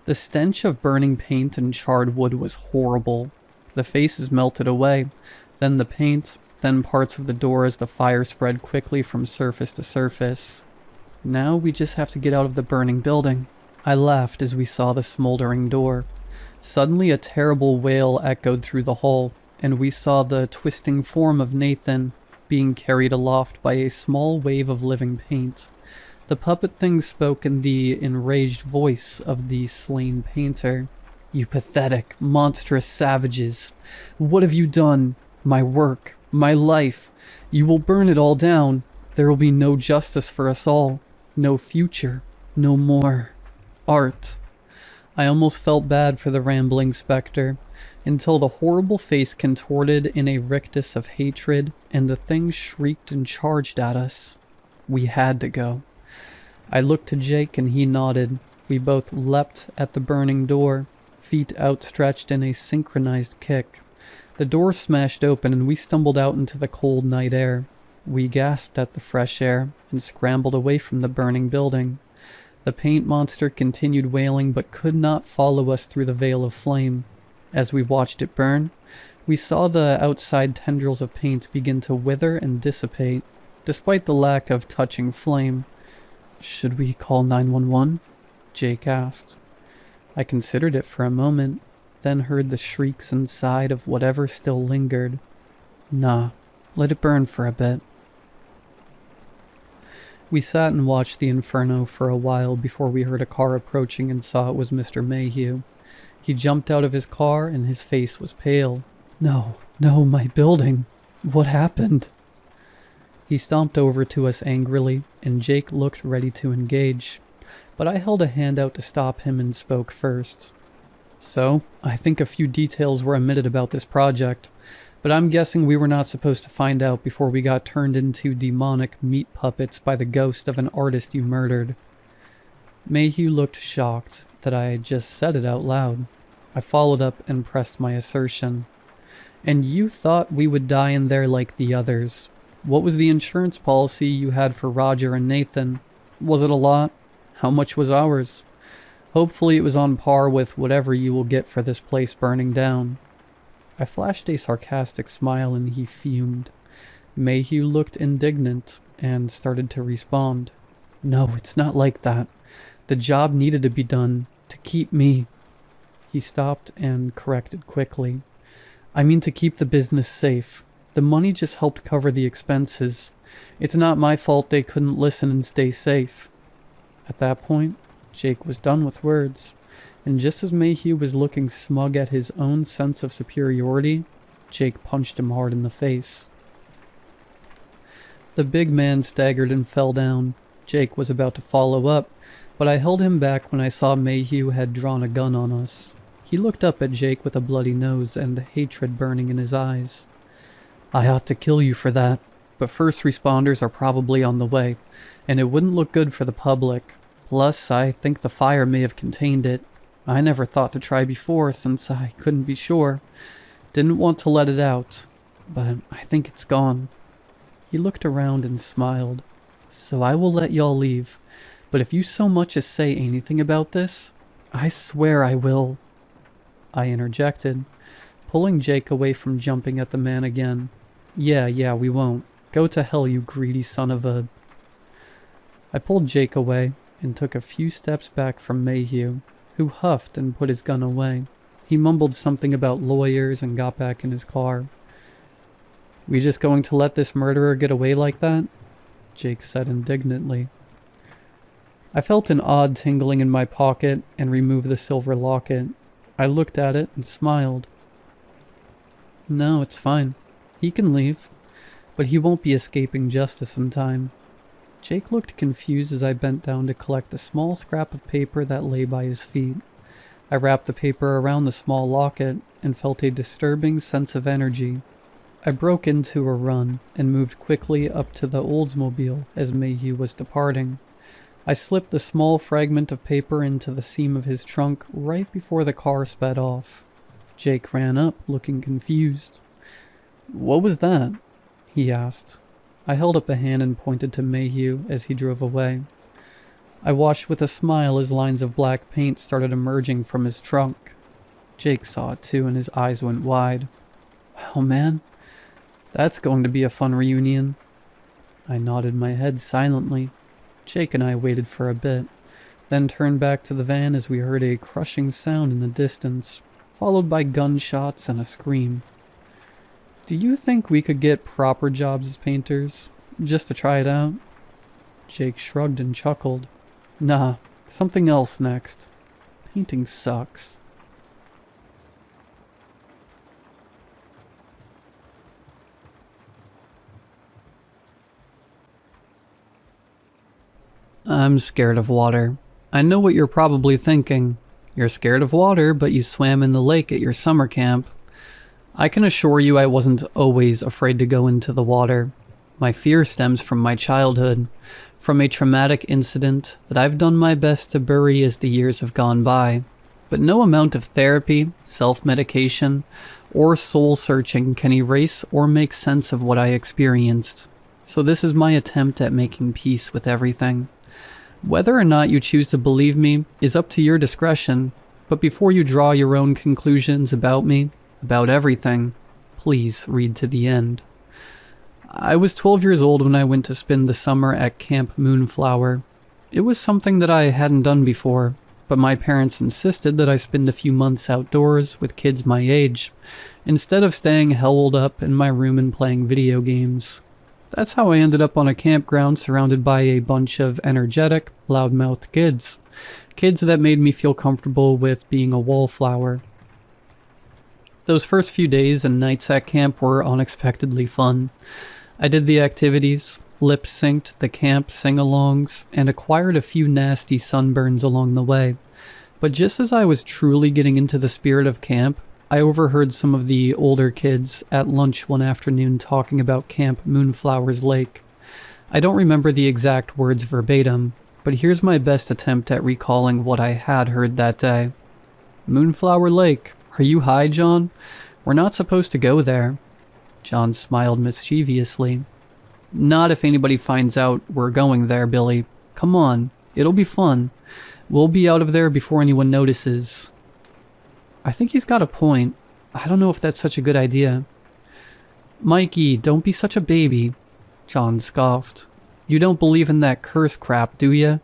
The stench of burning paint and charred wood was horrible. The faces melted away, then the paint, then parts of the door as the fire spread quickly from surface to surface. Now we just have to get out of the burning building. I laughed as we saw the smoldering door. Suddenly a terrible wail echoed through the hall, and we saw the twisting form of Nathan being carried aloft by a small wave of living paint. The puppet thing spoke in the enraged voice of the slain painter. "You pathetic, monstrous savages! What have you done? My work, my life. You will burn it all down. There will be no justice for us all. No future. No more art." I almost felt bad for the rambling specter, until the horrible face contorted in a rictus of hatred, and the thing shrieked and charged at us. We had to go. I looked to Jake and he nodded. We both leapt at the burning door, feet outstretched in a synchronized kick. The door smashed open and we stumbled out into the cold night air. We gasped at the fresh air and scrambled away from the burning building. The paint monster continued wailing but could not follow us through the veil of flame. As we watched it burn, we saw the outside tendrils of paint begin to wither and dissipate, despite the lack of touching flame. "Should we call 911? Jake asked. I considered it for a moment, then heard the shrieks inside of whatever still lingered. Nah, let it burn for a bit. We sat and watched the inferno for a while before we heard a car approaching and saw it was Mr. Mayhew. He jumped out of his car and his face was pale. No, my building. What happened? He stomped over to us angrily, and Jake looked ready to engage. But I held a hand out to stop him and spoke first. "So, I think a few details were omitted about this project, but I'm guessing we were not supposed to find out before we got turned into demonic meat puppets by the ghost of an artist you murdered." Mayhew looked shocked that I had just said it out loud. I followed up and pressed my assertion. "And you thought we would die in there like the others. What was the insurance policy you had for Roger and Nathan? Was it a lot? How much was ours? Hopefully it was on par with whatever you will get for this place burning down." I flashed a sarcastic smile and he fumed. Mayhew looked indignant and started to respond. "No, it's not like that. The job needed to be done to keep me." He stopped and corrected quickly. "I mean to keep the business safe. The money just helped cover the expenses. It's not my fault they couldn't listen and stay safe." At that point, Jake was done with words, and just as Mayhew was looking smug at his own sense of superiority, Jake punched him hard in the face. The big man staggered and fell down. Jake was about to follow up, but I held him back when I saw Mayhew had drawn a gun on us. He looked up at Jake with a bloody nose and hatred burning in his eyes. "I ought to kill you for that, but first responders are probably on the way, and it wouldn't look good for the public. Plus, I think the fire may have contained it. I never thought to try before since I couldn't be sure. Didn't want to let it out, but I think it's gone." He looked around and smiled. "So I will let y'all leave, but if you so much as say anything about this, I swear I will." I interjected, pulling Jake away from jumping at the man again. Yeah, we won't. Go to hell, you greedy son of a..." I pulled Jake away and took a few steps back from Mayhew, who huffed and put his gun away. He mumbled something about lawyers and got back in his car. "We just going to let this murderer get away like that?" Jake said indignantly. I felt an odd tingling in my pocket and removed the silver locket. I looked at it and smiled. "No, it's fine. He can leave, but he won't be escaping justice in time." Jake looked confused as I bent down to collect the small scrap of paper that lay by his feet. I wrapped the paper around the small locket and felt a disturbing sense of energy. I broke into a run and moved quickly up to the Oldsmobile as Mayhew was departing. I slipped the small fragment of paper into the seam of his trunk right before the car sped off. Jake ran up, looking confused. "What was that?" he asked. I held up a hand and pointed to Mayhew as he drove away. I watched with a smile as lines of black paint started emerging from his trunk. Jake saw it too and his eyes went wide. "Wow, man, that's going to be a fun reunion." I nodded my head silently. Jake and I waited for a bit, then turned back to the van as we heard a crushing sound in the distance, followed by gunshots and a scream. Do you think we could get proper jobs as painters, just to try it out? Jake shrugged and chuckled. Nah, something else next. Painting sucks. I'm scared of water. I know what you're probably thinking. You're scared of water, but you swam in the lake at your summer camp. I can assure you I wasn't always afraid to go into the water. My fear stems from my childhood, from a traumatic incident that I've done my best to bury as the years have gone by. But no amount of therapy, self-medication, or soul-searching can erase or make sense of what I experienced. So this is my attempt at making peace with everything. Whether or not you choose to believe me is up to your discretion, but before you draw your own conclusions about me, about everything, please read to the end. I was 12 years old when I went to spend the summer at Camp Moonflower. It was something that I hadn't done before, but my parents insisted that I spend a few months outdoors with kids my age, instead of staying holed up in my room and playing video games. That's how I ended up on a campground surrounded by a bunch of energetic, loud-mouthed kids. Kids that made me feel comfortable with being a wallflower. Those first few days and nights at camp were unexpectedly fun. I did the activities, lip-synced the camp sing-alongs, and acquired a few nasty sunburns along the way. But just as I was truly getting into the spirit of camp, I overheard some of the older kids at lunch one afternoon talking about Camp Moonflower's Lake. I don't remember the exact words verbatim, but here's my best attempt at recalling what I had heard that day. Moonflower Lake. Are you high, John? We're not supposed to go there. John smiled mischievously. Not if anybody finds out we're going there, Billy. Come on, it'll be fun. We'll be out of there before anyone notices. I think he's got a point. I don't know if that's such a good idea. Mikey, don't be such a baby. John scoffed. You don't believe in that curse crap, do ya?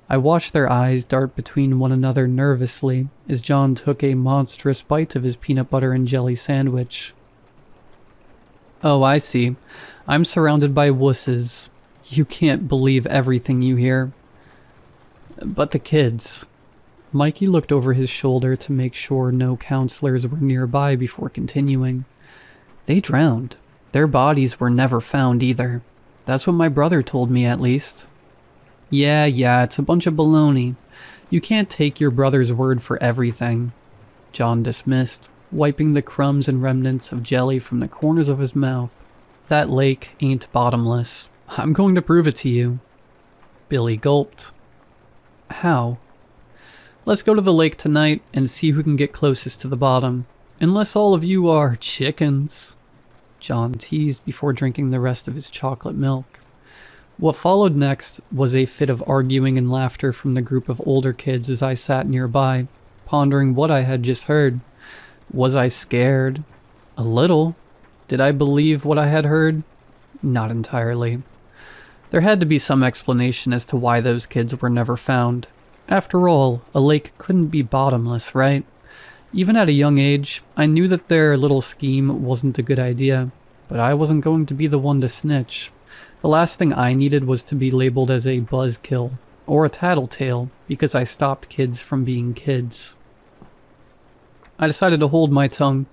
I watched their eyes dart between one another nervously as John took a monstrous bite of his peanut butter and jelly sandwich. Oh, I see. I'm surrounded by wusses. You can't believe everything you hear. But the kids. Mikey looked over his shoulder to make sure no counselors were nearby before continuing. They drowned. Their bodies were never found either. That's what my brother told me, at least. Yeah, it's a bunch of baloney. You can't take your brother's word for everything. John dismissed, wiping the crumbs and remnants of jelly from the corners of his mouth. That lake ain't bottomless. I'm going to prove it to you. Billy gulped. How? Let's go to the lake tonight and see who can get closest to the bottom. Unless all of you are chickens. John teased before drinking the rest of his chocolate milk. What followed next was a fit of arguing and laughter from the group of older kids as I sat nearby, pondering what I had just heard. Was I scared? A little. Did I believe what I had heard? Not entirely. There had to be some explanation as to why those kids were never found. After all, a lake couldn't be bottomless, right? Even at a young age, I knew that their little scheme wasn't a good idea, but I wasn't going to be the one to snitch. The last thing I needed was to be labeled as a buzzkill, or a tattletale, because I stopped kids from being kids. I decided to hold my tongue,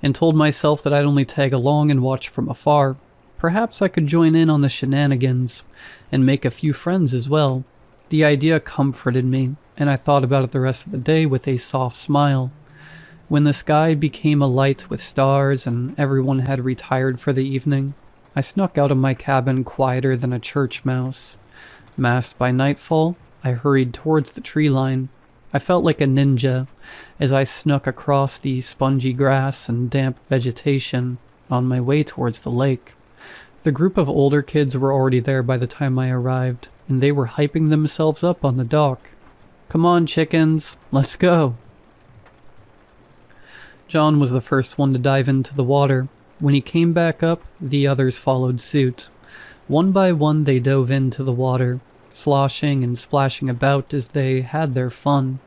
and told myself that I'd only tag along and watch from afar. Perhaps I could join in on the shenanigans, and make a few friends as well. The idea comforted me, and I thought about it the rest of the day with a soft smile. When the sky became alight with stars and everyone had retired for the evening, I snuck out of my cabin quieter than a church mouse. Masked by nightfall, I hurried towards the tree line. I felt like a ninja as I snuck across the spongy grass and damp vegetation on my way towards the lake. The group of older kids were already there by the time I arrived, and they were hyping themselves up on the dock. Come on, chickens, let's go. John was the first one to dive into the water. When he came back up, the others followed suit. One by one they dove into the water, sloshing and splashing about as they had their fun.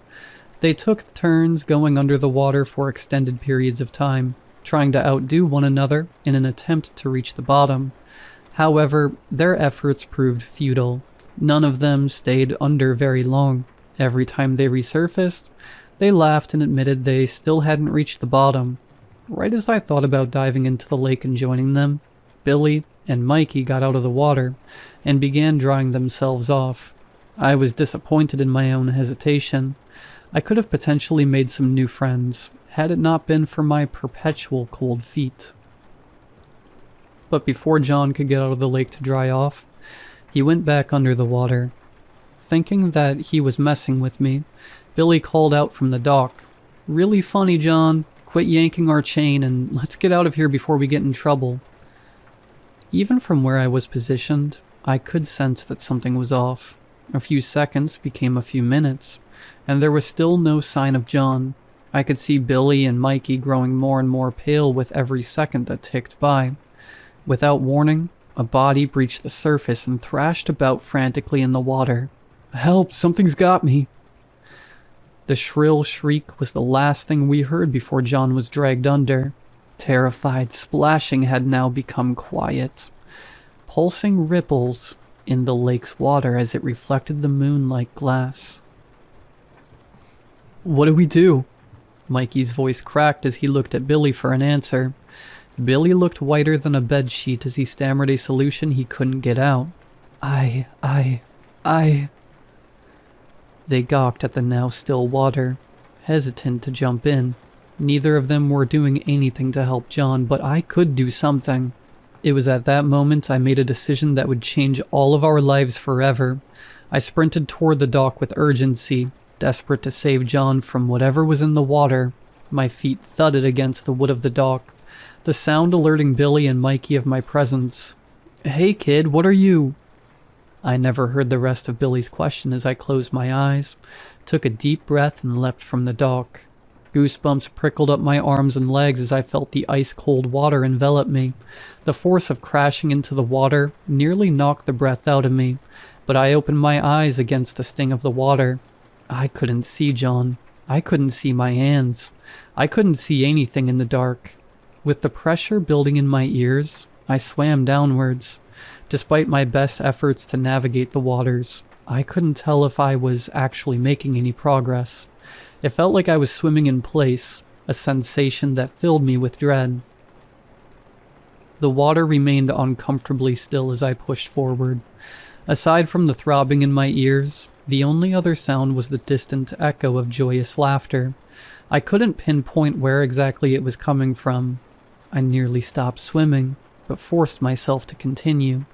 They took turns going under the water for extended periods of time, trying to outdo one another in an attempt to reach the bottom. However, their efforts proved futile. None of them stayed under very long. Every time they resurfaced, they laughed and admitted they still hadn't reached the bottom. Right as I thought about diving into the lake and joining them, Billy and Mikey got out of the water and began drying themselves off. I was disappointed in my own hesitation. I could have potentially made some new friends, had it not been for my perpetual cold feet. But before John could get out of the lake to dry off, he went back under the water. Thinking that he was messing with me, Billy called out from the dock, "Really funny, John. Quit yanking our chain and let's get out of here before we get in trouble." Even from where I was positioned, I could sense that something was off. A few seconds became a few minutes, and there was still no sign of John. I could see Billy and Mikey growing more and more pale with every second that ticked by. Without warning, a body breached the surface and thrashed about frantically in the water. "Help, something's got me!" The shrill shriek was the last thing we heard before John was dragged under. Terrified splashing had now become quiet. Pulsing ripples in the lake's water as it reflected the moon like glass. "What do we do?" Mikey's voice cracked as he looked at Billy for an answer. Billy looked whiter than a bedsheet as he stammered a solution he couldn't get out. I... They gawked at the now still water, hesitant to jump in. Neither of them were doing anything to help John, but I could do something. It was at that moment I made a decision that would change all of our lives forever. I sprinted toward the dock with urgency, desperate to save John from whatever was in the water. My feet thudded against the wood of the dock, the sound alerting Billy and Mikey of my presence. "Hey kid, what are you?" I never heard the rest of Billy's question as I closed my eyes, took a deep breath and leapt from the dock. Goosebumps prickled up my arms and legs as I felt the ice-cold water envelop me. The force of crashing into the water nearly knocked the breath out of me, but I opened my eyes against the sting of the water. I couldn't see John. I couldn't see my hands. I couldn't see anything in the dark. With the pressure building in my ears, I swam downwards. Despite my best efforts to navigate the waters, I couldn't tell if I was actually making any progress. It felt like I was swimming in place, a sensation that filled me with dread. The water remained uncomfortably still as I pushed forward. Aside from the throbbing in my ears, the only other sound was the distant echo of joyous laughter. I couldn't pinpoint where exactly it was coming from. I nearly stopped swimming, but forced myself to continue.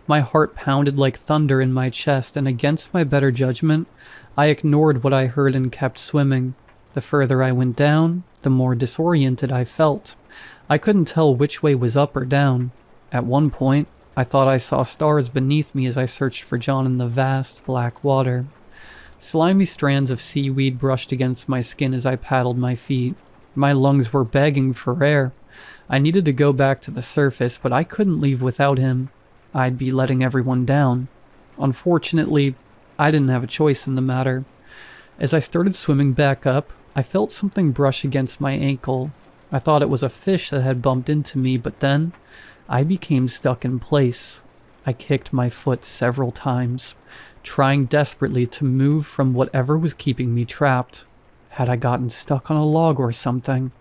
My heart pounded like thunder in my chest, and against my better judgment, I ignored what I heard and kept swimming. The further I went down, the more disoriented I felt. I couldn't tell which way was up or down. At one point, I thought I saw stars beneath me as I searched for John in the vast, black water. Slimy strands of seaweed brushed against my skin as I paddled my feet. My lungs were begging for air. I needed to go back to the surface, but I couldn't leave without him. I'd be letting everyone down. Unfortunately, I didn't have a choice in the matter. As I started swimming back up, I felt something brush against my ankle. I thought it was a fish that had bumped into me, but then I became stuck in place. I kicked my foot several times, trying desperately to move from whatever was keeping me trapped. Had I gotten stuck on a log or something?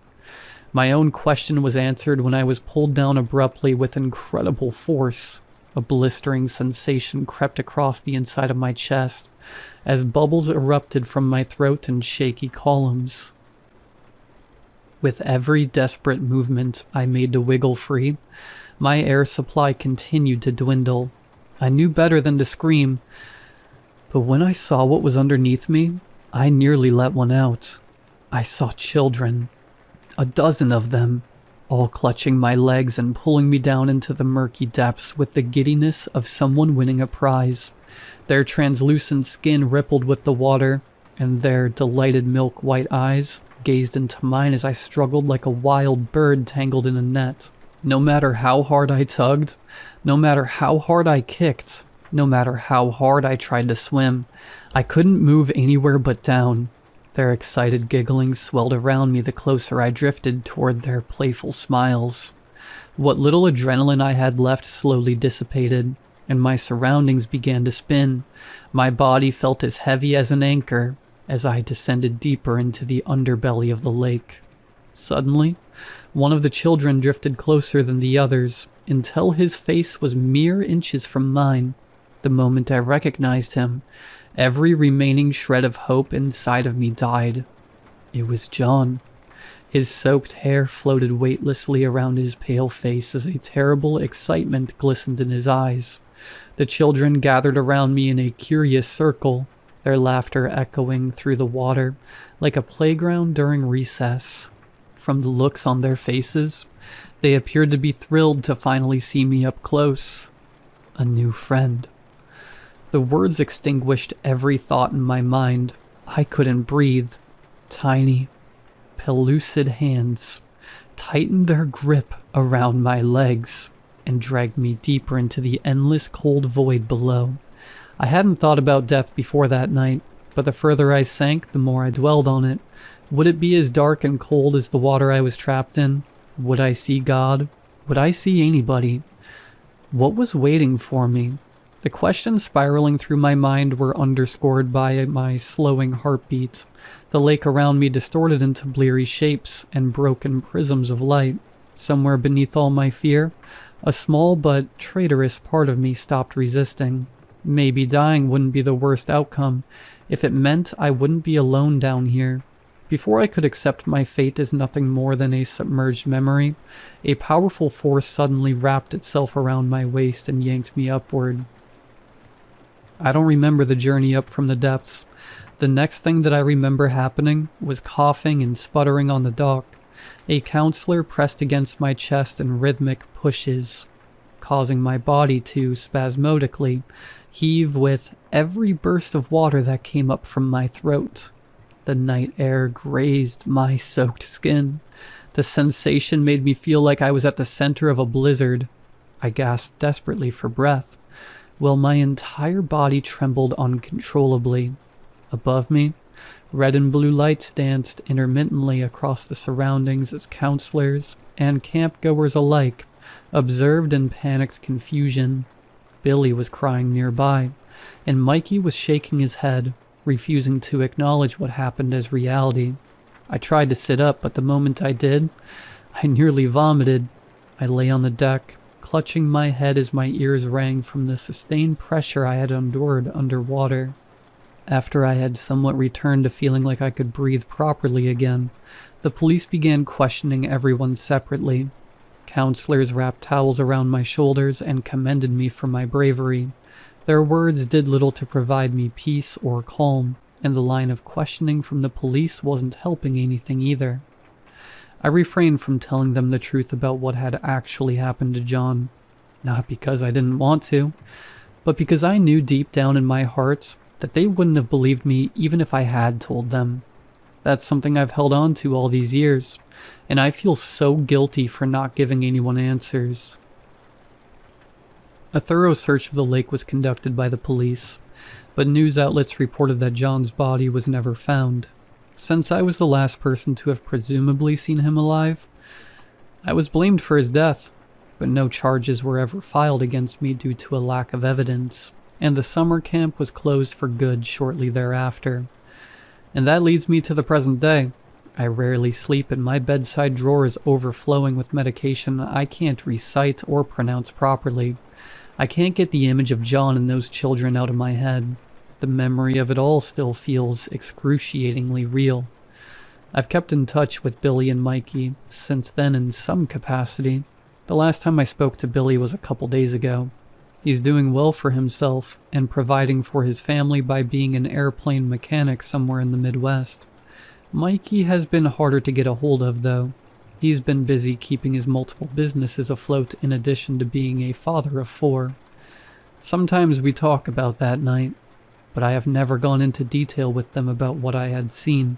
My own question was answered when I was pulled down abruptly with incredible force. A blistering sensation crept across the inside of my chest as bubbles erupted from my throat in shaky columns. With every desperate movement I made to wiggle free, my air supply continued to dwindle. I knew better than to scream, but when I saw what was underneath me, I nearly let one out. I saw children. 12 of them, all clutching my legs and pulling me down into the murky depths with the giddiness of someone winning a prize. Their translucent skin rippled with the water, and their delighted milk-white eyes gazed into mine as I struggled like a wild bird tangled in a net. No matter how hard I tugged, no matter how hard I kicked, no matter how hard I tried to swim, I couldn't move anywhere but down. Their excited giggling swelled around me the closer I drifted toward their playful smiles. What little adrenaline I had left slowly dissipated, and my surroundings began to spin. My body felt as heavy as an anchor as I descended deeper into the underbelly of the lake. Suddenly, one of the children drifted closer than the others, until his face was mere inches from mine. The moment I recognized him, every remaining shred of hope inside of me died. It was John. His soaked hair floated weightlessly around his pale face as a terrible excitement glistened in his eyes. The children gathered around me in a curious circle, their laughter echoing through the water like a playground during recess. From the looks on their faces, they appeared to be thrilled to finally see me up close. A new friend. The words extinguished every thought in my mind. I couldn't breathe. Tiny, pellucid hands tightened their grip around my legs and dragged me deeper into the endless cold void below. I hadn't thought about death before that night, but the further I sank, the more I dwelled on it. Would it be as dark and cold as the water I was trapped in? Would I see God? Would I see anybody? What was waiting for me? The questions spiraling through my mind were underscored by my slowing heartbeat. The lake around me distorted into bleary shapes and broken prisms of light. Somewhere beneath all my fear, a small but traitorous part of me stopped resisting. Maybe dying wouldn't be the worst outcome, if it meant I wouldn't be alone down here. Before I could accept my fate as nothing more than a submerged memory, a powerful force suddenly wrapped itself around my waist and yanked me upward. I don't remember the journey up from the depths. The next thing that I remember happening was coughing and sputtering on the dock. A counselor pressed against my chest in rhythmic pushes, causing my body to spasmodically heave with every burst of water that came up from my throat. The night air grazed my soaked skin. The sensation made me feel like I was at the center of a blizzard. I gasped desperately for breath, while my entire body trembled uncontrollably. Above me, red and blue lights danced intermittently across the surroundings as counselors and campgoers alike observed in panicked confusion. Billy was crying nearby, and Mikey was shaking his head, refusing to acknowledge what happened as reality. I tried to sit up, but the moment I did, I nearly vomited. I lay on the deck, clutching my head as my ears rang from the sustained pressure I had endured underwater. After I had somewhat returned to feeling like I could breathe properly again, the police began questioning everyone separately. Counselors wrapped towels around my shoulders and commended me for my bravery. Their words did little to provide me peace or calm, and the line of questioning from the police wasn't helping anything either. I refrained from telling them the truth about what had actually happened to John, not because I didn't want to, but because I knew deep down in my heart that they wouldn't have believed me even if I had told them. That's something I've held on to all these years, and I feel so guilty for not giving anyone answers. A thorough search of the lake was conducted by the police, but news outlets reported that John's body was never found. Since I was the last person to have presumably seen him alive, I was blamed for his death, but no charges were ever filed against me due to a lack of evidence, and the summer camp was closed for good shortly thereafter. And that leads me to the present day. I rarely sleep, and my bedside drawer is overflowing with medication I can't recite or pronounce properly. I can't get the image of John and those children out of my head. The memory of it all still feels excruciatingly real. I've kept in touch with Billy and Mikey since then in some capacity. The last time I spoke to Billy was a couple days ago. He's doing well for himself and providing for his family by being an airplane mechanic somewhere in the Midwest. Mikey has been harder to get a hold of, though. He's been busy keeping his multiple businesses afloat in addition to being a father of 4. Sometimes we talk about that night, but I have never gone into detail with them about what I had seen.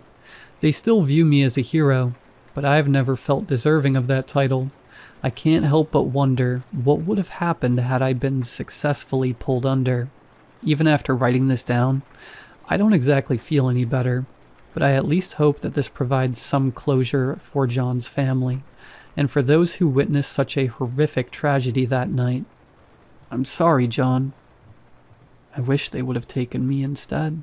They still view me as a hero, but I have never felt deserving of that title, I can't help but wonder what would have happened had I been successfully pulled under. Even after writing this down, I don't exactly feel any better, but I at least hope that this provides some closure for John's family, and for those who witnessed such a horrific tragedy that night. I'm sorry, John. I wish they would have taken me instead.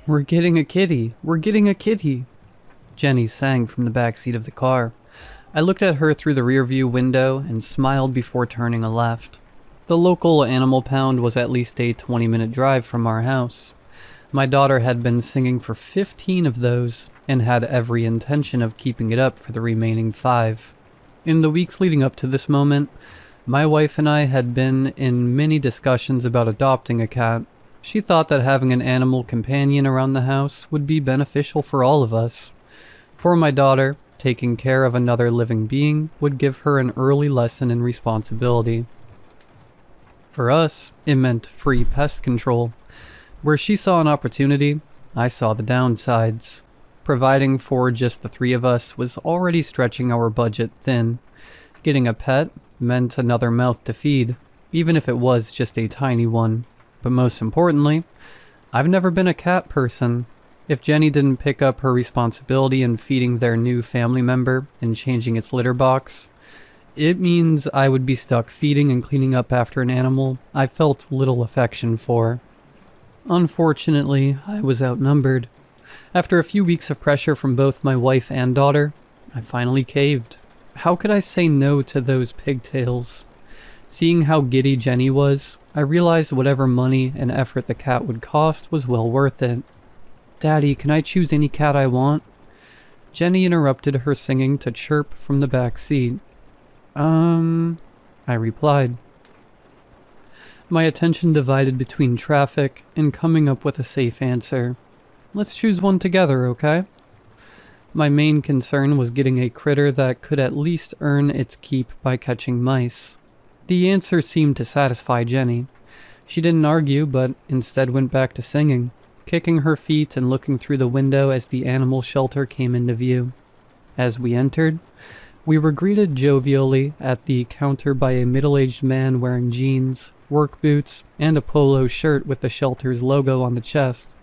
We're getting a kitty! We're getting a kitty! Jenny sang from the back seat of the car. I looked at her through the rearview window and smiled before turning a left. The local animal pound was at least a 20-minute drive from our house. My daughter had been singing for 15 of those and had every intention of keeping it up for the remaining 5. In the weeks leading up to this moment, my wife and I had been in many discussions about adopting a cat. She thought that having an animal companion around the house would be beneficial for all of us. For my daughter, taking care of another living being would give her an early lesson in responsibility. For us, it meant free pest control. Where she saw an opportunity, I saw the downsides. Providing for just the 3 of us was already stretching our budget thin. Getting a pet meant another mouth to feed, even if it was just a tiny one. But most importantly, I've never been a cat person. If Jenny didn't pick up her responsibility in feeding their new family member and changing its litter box, it means I would be stuck feeding and cleaning up after an animal I felt little affection for. Unfortunately, I was outnumbered. After a few weeks of pressure from both my wife and daughter, I finally caved. How could I say no to those pigtails? Seeing how giddy Jenny was, I realized whatever money and effort the cat would cost was well worth it. Daddy, can I choose any cat I want? Jenny interrupted her singing to chirp from the back seat. I replied. My attention divided between traffic and coming up with a safe answer. Let's choose one together, okay? My main concern was getting a critter that could at least earn its keep by catching mice. The answer seemed to satisfy Jenny. She didn't argue, but instead went back to singing, kicking her feet and looking through the window as the animal shelter came into view. As we entered, we were greeted jovially at the counter by a middle-aged man wearing jeans, work boots, and a polo shirt with the shelter's logo on the chest.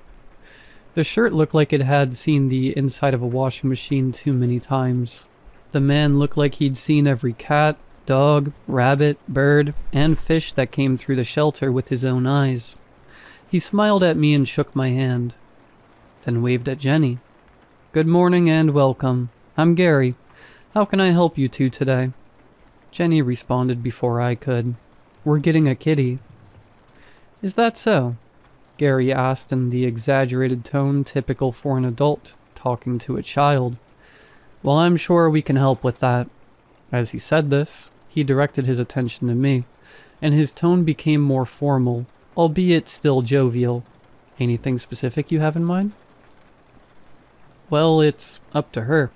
The shirt looked like it had seen the inside of a washing machine too many times. The man looked like he'd seen every cat, dog, rabbit, bird, and fish that came through the shelter with his own eyes. He smiled at me and shook my hand, then waved at Jenny. Good morning and welcome. I'm Gary. How can I help you two today? Jenny responded before I could. We're getting a kitty. Is that so? Gary asked in the exaggerated tone typical for an adult talking to a child. Well, I'm sure we can help with that. As he said this, he directed his attention to me, and his tone became more formal, albeit still jovial. Anything specific you have in mind? Well, it's up to her.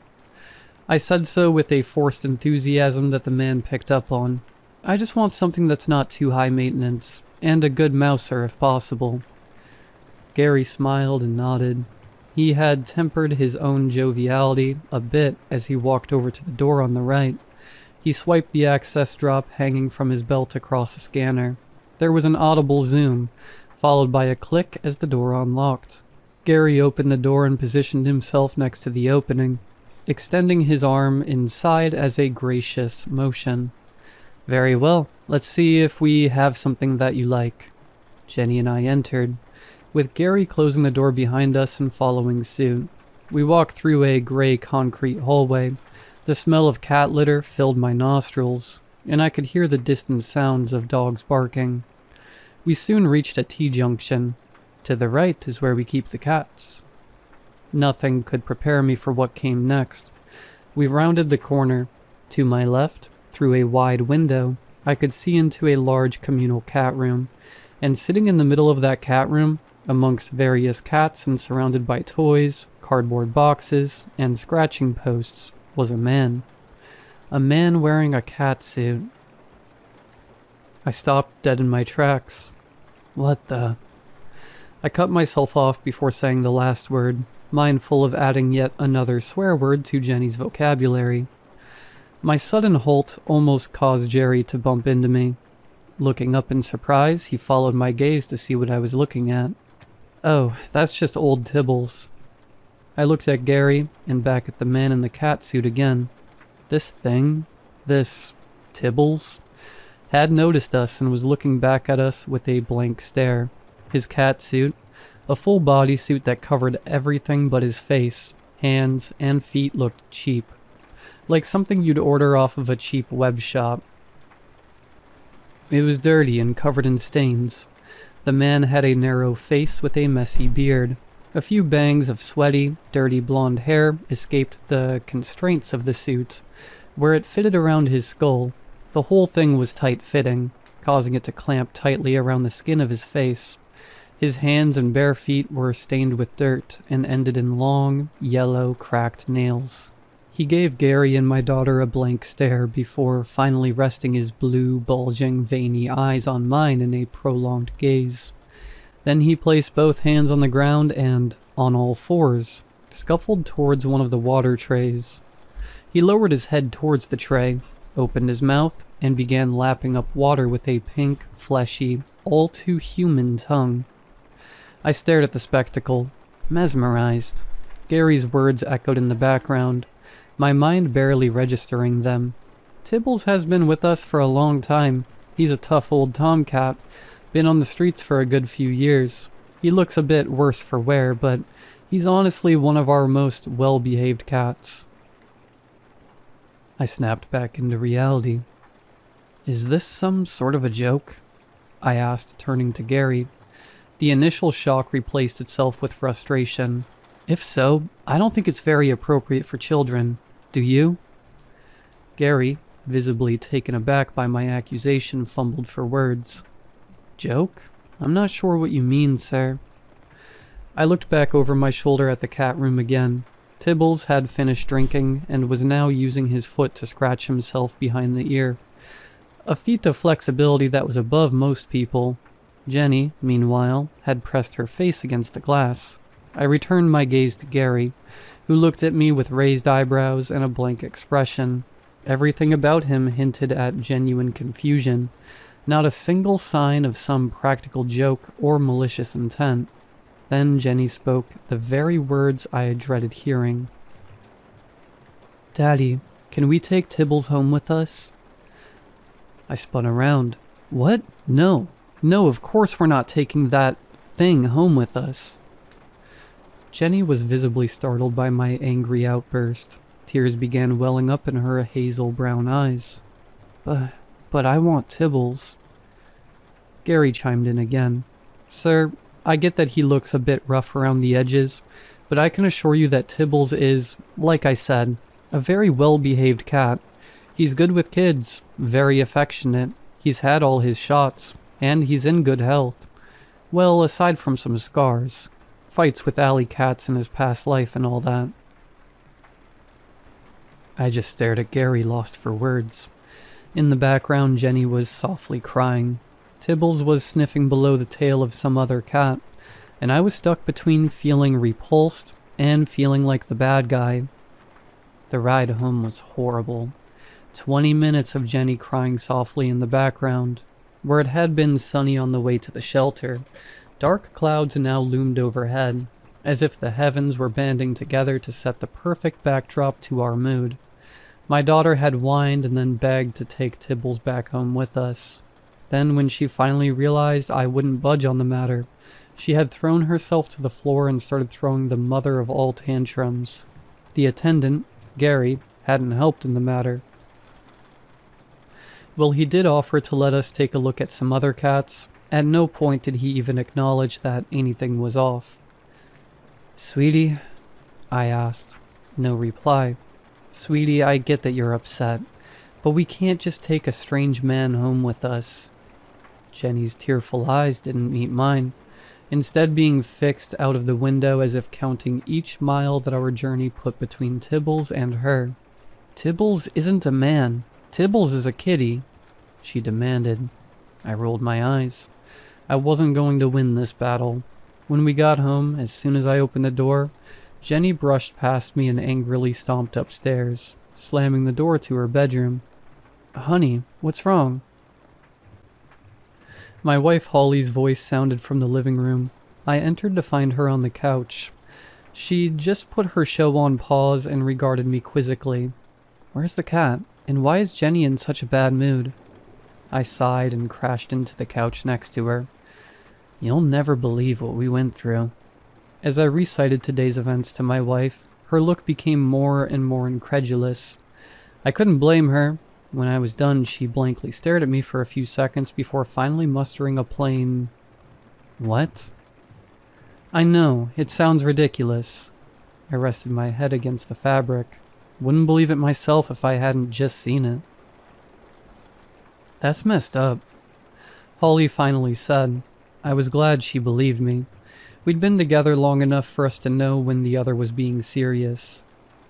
I said so with a forced enthusiasm that the man picked up on. I just want something that's not too high maintenance, and a good mouser if possible. Gary smiled and nodded. He had tempered his own joviality a bit as he walked over to the door on the right. He swiped the access drop hanging from his belt across the scanner. There was an audible zoom, followed by a click as the door unlocked. Gary opened the door and positioned himself next to the opening, extending his arm inside as a gracious motion. Very well, let's see if we have something that you like. Jenny and I entered, with Gary closing the door behind us and following suit. We walked through a gray concrete hallway. The smell of cat litter filled my nostrils, and I could hear the distant sounds of dogs barking. We soon reached a T-junction. To the right is where we keep the cats. Nothing could prepare me for what came next. We rounded the corner. To my left, through a wide window, I could see into a large communal cat room, and sitting in the middle of that cat room, amongst various cats and surrounded by toys, cardboard boxes, and scratching posts, was a man. A man wearing a cat suit. I stopped dead in my tracks. What the? I cut myself off before saying the last word, mindful of adding yet another swear word to Jenny's vocabulary. My sudden halt almost caused Jerry to bump into me. Looking up in surprise, he followed my gaze to see what I was looking at. Oh, that's just old Tibbles. I looked at Gary and back at the man in the cat suit again. This Tibbles, had noticed us and was looking back at us with a blank stare. His cat suit, a full bodysuit that covered everything but his face, hands, and feet, looked cheap. Like something you'd order off of a cheap web shop. It was dirty and covered in stains. The man had a narrow face with a messy beard. A few bangs of sweaty, dirty blonde hair escaped the constraints of the suit, where it fitted around his skull. The whole thing was tight-fitting, causing it to clamp tightly around the skin of his face. His hands and bare feet were stained with dirt and ended in long, yellow, cracked nails. He gave Gary and my daughter a blank stare before finally resting his blue, bulging, veiny eyes on mine in a prolonged gaze. Then he placed both hands on the ground and, on all fours, scuffled towards one of the water trays. He lowered his head towards the tray, opened his mouth, and began lapping up water with a pink, fleshy, all too human tongue. I stared at the spectacle, mesmerized. Gary's words echoed in the background, my mind barely registering them. Tibbles has been with us for a long time. He's a tough old tomcat, been on the streets for a good few years. He looks a bit worse for wear, but he's honestly one of our most well-behaved cats. I snapped back into reality. Is this some sort of a joke? I asked, turning to Gary. The initial shock replaced itself with frustration. If so, I don't think it's very appropriate for children. Do you? Gary, visibly taken aback by my accusation, fumbled for words. Joke? I'm not sure what you mean, sir. I looked back over my shoulder at the cat room again. Tibbles had finished drinking and was now using his foot to scratch himself behind the ear. A feat of flexibility that was above most people. Jenny, meanwhile, had pressed her face against the glass. I returned my gaze to Gary, who looked at me with raised eyebrows and a blank expression. Everything about him hinted at genuine confusion, not a single sign of some practical joke or malicious intent. Then Jenny spoke the very words I had dreaded hearing. Daddy, can we take Tibbles home with us? I spun around. What? No, of course we're not taking that thing home with us. Jenny was visibly startled by my angry outburst. Tears began welling up in her hazel brown eyes. But I want Tibbles. Gary chimed in again. Sir, I get that he looks a bit rough around the edges, but I can assure you that Tibbles is, like I said, a very well-behaved cat. He's good with kids, very affectionate. He's had all his shots, and he's in good health. Well, aside from some scars. Fights with alley cats in his past life and all that. I just stared at Gary, lost for words. In the background, Jenny was softly crying. Tibbles was sniffing below the tail of some other cat, and I was stuck between feeling repulsed and feeling like the bad guy. The ride home was horrible. 20 minutes of Jenny crying softly in the background. Where it had been sunny on the way to the shelter, dark clouds now loomed overhead, as if the heavens were banding together to set the perfect backdrop to our mood. My daughter had whined and then begged to take Tibbles back home with us. Then, when she finally realized I wouldn't budge on the matter, she had thrown herself to the floor and started throwing the mother of all tantrums. The attendant, Gary, hadn't helped in the matter. Well, he did offer to let us take a look at some other cats. At no point did he even acknowledge that anything was off. Sweetie? I asked. No reply. Sweetie, I get that you're upset, but we can't just take a strange man home with us. Jenny's tearful eyes didn't meet mine, instead being fixed out of the window as if counting each mile that our journey put between Tibbles and her. Tibbles isn't a man. Tibbles is a kitty, she demanded. I rolled my eyes. I wasn't going to win this battle. When we got home, as soon as I opened the door, Jenny brushed past me and angrily stomped upstairs, slamming the door to her bedroom. "Honey, what's wrong?" My wife Holly's voice sounded from the living room. I entered to find her on the couch. She'd just put her show on pause and regarded me quizzically. "Where's the cat? And why is Jenny in such a bad mood?" I sighed and crashed into the couch next to her. "You'll never believe what we went through." As I recited today's events to my wife, her look became more and more incredulous. I couldn't blame her. When I was done, she blankly stared at me for a few seconds before finally mustering a plain, "What?" I know, it sounds ridiculous. I rested my head against the fabric. Wouldn't believe it myself if I hadn't just seen it. "That's messed up," Holly finally said. I was glad she believed me. We'd been together long enough for us to know when the other was being serious.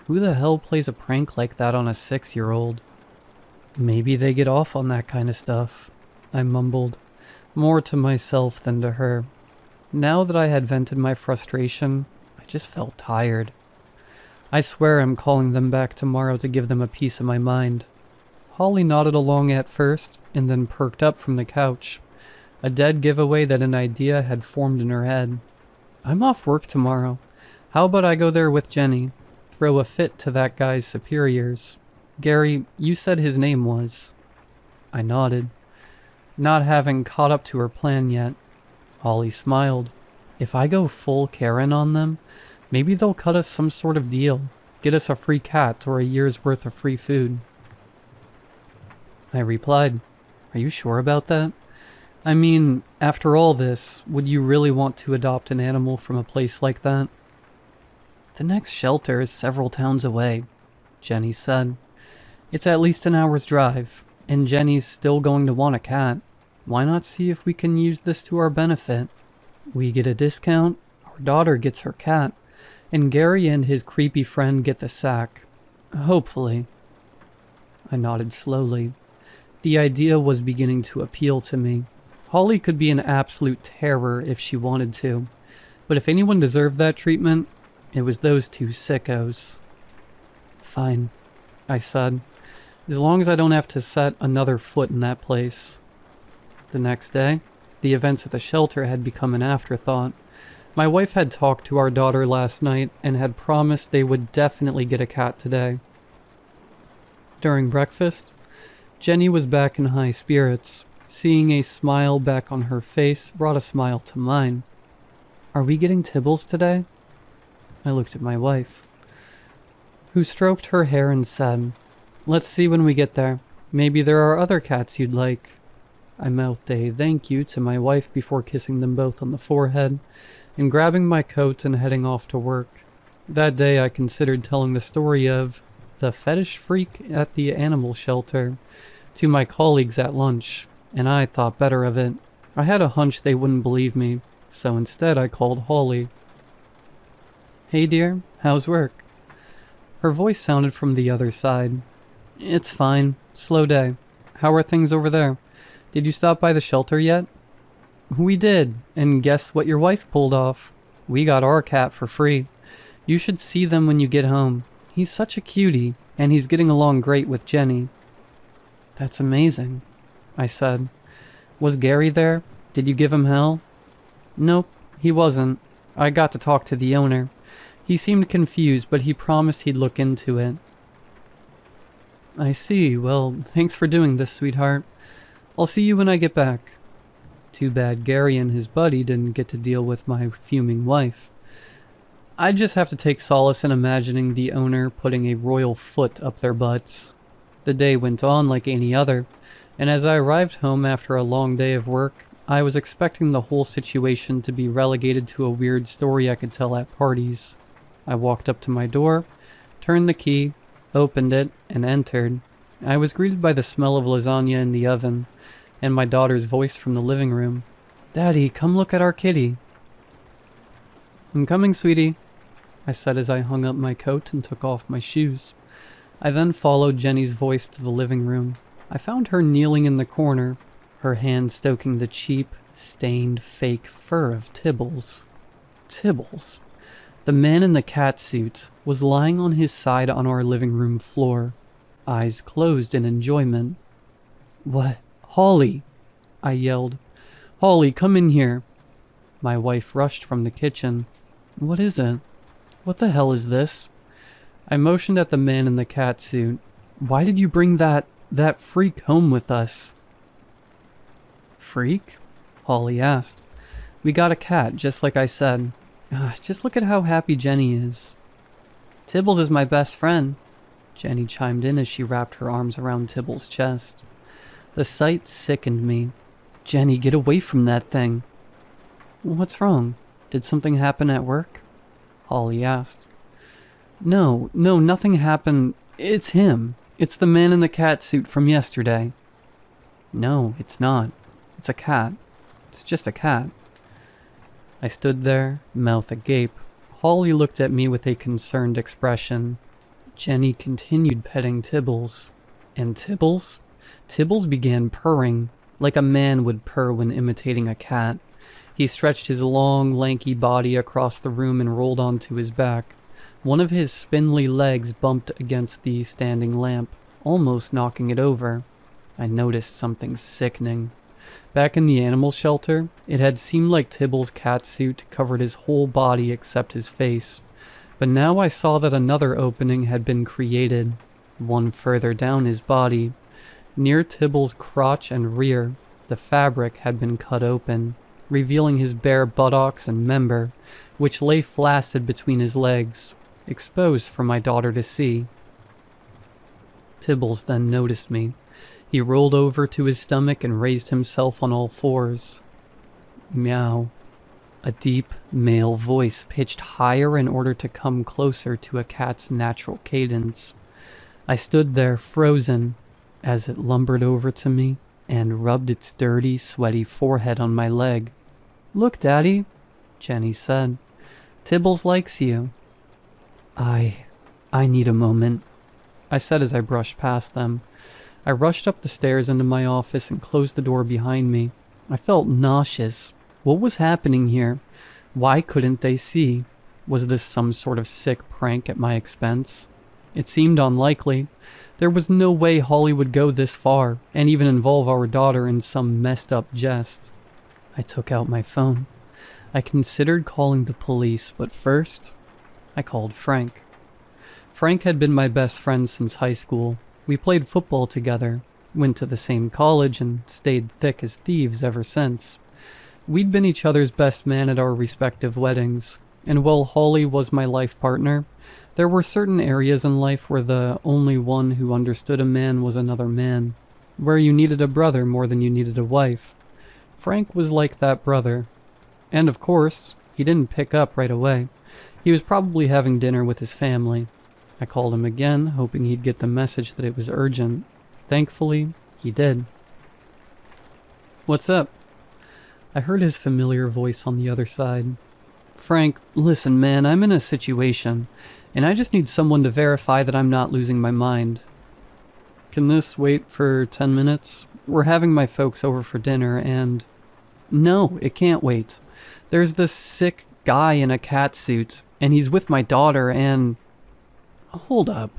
Who the hell plays a prank like that on a 6-year-old? "Maybe they get off on that kind of stuff," I mumbled, more to myself than to her. Now that I had vented my frustration, I just felt tired. "I swear I'm calling them back tomorrow to give them a piece of my mind." Holly nodded along at first, and then perked up from the couch, a dead giveaway that an idea had formed in her head. "I'm off work tomorrow. How about I go there with Jenny? Throw a fit to that guy's superiors. Gary, you said his name was." I nodded, not having caught up to her plan yet. Holly smiled. "If I go full Karen on them, maybe they'll cut us some sort of deal, get us a free cat or a year's worth of free food." I replied, "Are you sure about that? I mean, after all this, would you really want to adopt an animal from a place like that?" "The next shelter is several towns away," Jenny said. "It's at least an hour's drive, and Jenny's still going to want a cat. Why not see if we can use this to our benefit? We get a discount, our daughter gets her cat, and Gary and his creepy friend get the sack. Hopefully." I nodded slowly. The idea was beginning to appeal to me. Holly could be an absolute terror if she wanted to, but if anyone deserved that treatment, it was those two sickos. "Fine," I said, "as long as I don't have to set another foot in that place." The next day, the events at the shelter had become an afterthought. My wife had talked to our daughter last night and had promised they would definitely get a cat today. During breakfast, Jenny was back in high spirits. Seeing a smile back on her face brought a smile to mine. "Are we getting Tibbles today?" I looked at my wife, who stroked her hair and said, "Let's see when we get there. Maybe there are other cats you'd like." I mouthed a thank you to my wife before kissing them both on the forehead and grabbing my coat and heading off to work. That day I considered telling the story of the fetish freak at the animal shelter to my colleagues at lunch, and I thought better of it. I had a hunch they wouldn't believe me, so instead I called Holly. "Hey dear, how's work?" Her voice sounded from the other side. "It's fine. Slow day. How are things over there? Did you stop by the shelter yet?" "We did, and guess what your wife pulled off? We got our cat for free. You should see them when you get home. He's such a cutie, and he's getting along great with Jenny." "That's amazing," I said. "Was Gary there? Did you give him hell?" "Nope, he wasn't. I got to talk to the owner. He seemed confused, but he promised he'd look into it." "I see. Well, thanks for doing this, sweetheart. I'll see you when I get back." Too bad Gary and his buddy didn't get to deal with my fuming wife. I just have to take solace in imagining the owner putting a royal foot up their butts. The day went on like any other, and as I arrived home after a long day of work, I was expecting the whole situation to be relegated to a weird story I could tell at parties. I walked up to my door, turned the key, opened it, and entered. I was greeted by the smell of lasagna in the oven, and my daughter's voice from the living room. "Daddy, come look at our kitty." "I'm coming, sweetie," I said as I hung up my coat and took off my shoes. I then followed Jenny's voice to the living room. I found her kneeling in the corner, her hand stoking the cheap, stained, fake fur of Tibbles. Tibbles. The man in the cat suit was lying on his side on our living room floor, eyes closed in enjoyment. "What? Holly!" I yelled. "Holly, come in here." My wife rushed from the kitchen. "What is it? What the hell is this?" I motioned at the man in the cat suit. "Why did you bring that freak home with us?" "Freak?" Holly asked. "We got a cat, just like I said. Just look at how happy Jenny is." "Tibbles is my best friend," Jenny chimed in as she wrapped her arms around Tibbles' chest. The sight sickened me. "Jenny, get away from that thing." "What's wrong? Did something happen at work?" Holly asked. No, nothing happened. It's him. It's the man in the cat suit from yesterday." "No, it's not. It's a cat. It's just a cat." I stood there, mouth agape. Holly looked at me with a concerned expression. Jenny continued petting Tibbles. And Tibbles? Tibbles began purring, like a man would purr when imitating a cat. He stretched his long, lanky body across the room and rolled onto his back. One of his spindly legs bumped against the standing lamp, almost knocking it over. I noticed something sickening. Back in the animal shelter, it had seemed like Tibble's cat suit covered his whole body except his face. But now I saw that another opening had been created, one further down his body. Near Tibble's crotch and rear, the fabric had been cut open, revealing his bare buttocks and member, which lay flaccid between his legs, exposed for my daughter to see. Tibbles then noticed me. He rolled over to his stomach and raised himself on all fours. Meow. A deep, male voice pitched higher in order to come closer to a cat's natural cadence. I stood there, frozen, as it lumbered over to me and rubbed its dirty, sweaty forehead on my leg. "Look, Daddy," Jenny said. "Tibbles likes you." I need a moment," I said as I brushed past them. I rushed up the stairs into my office and closed the door behind me. I felt nauseous. What was happening here? Why couldn't they see? Was this some sort of sick prank at my expense? It seemed unlikely. There was no way Holly would go this far, and even involve our daughter in some messed up jest. I took out my phone. I considered calling the police, but first, I called Frank. Frank had been my best friend since high school. We played football together, went to the same college, and stayed thick as thieves ever since. We'd been each other's best man at our respective weddings, and while Holly was my life partner, there were certain areas in life where the only one who understood a man was another man, where you needed a brother more than you needed a wife. Frank was like that brother. And of course, he didn't pick up right away. He was probably having dinner with his family. I called him again, hoping he'd get the message that it was urgent. Thankfully, he did. "What's up?" I heard his familiar voice on the other side. "Frank, listen, man, I'm in a situation, and I just need someone to verify that I'm not losing my mind." "Can this wait for 10 minutes? We're having my folks over for dinner, and..." "No, it can't wait. There's this sick guy in a cat suit, and he's with my daughter, and..." "Hold up,"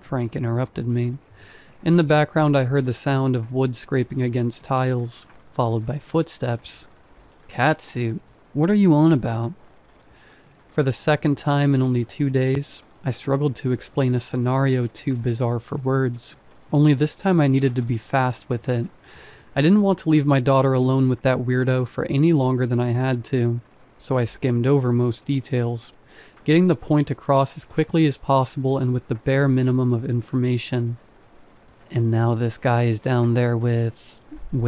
Frank interrupted me. In the background I heard the sound of wood scraping against tiles, followed by footsteps. "Cat suit? What are you on about?" For the second time in only 2 days, I struggled to explain a scenario too bizarre for words. Only this time I needed to be fast with it. I didn't want to leave my daughter alone with that weirdo for any longer than I had to, so I skimmed over most details, getting the point across as quickly as possible and with the bare minimum of information. "And now this guy is down there with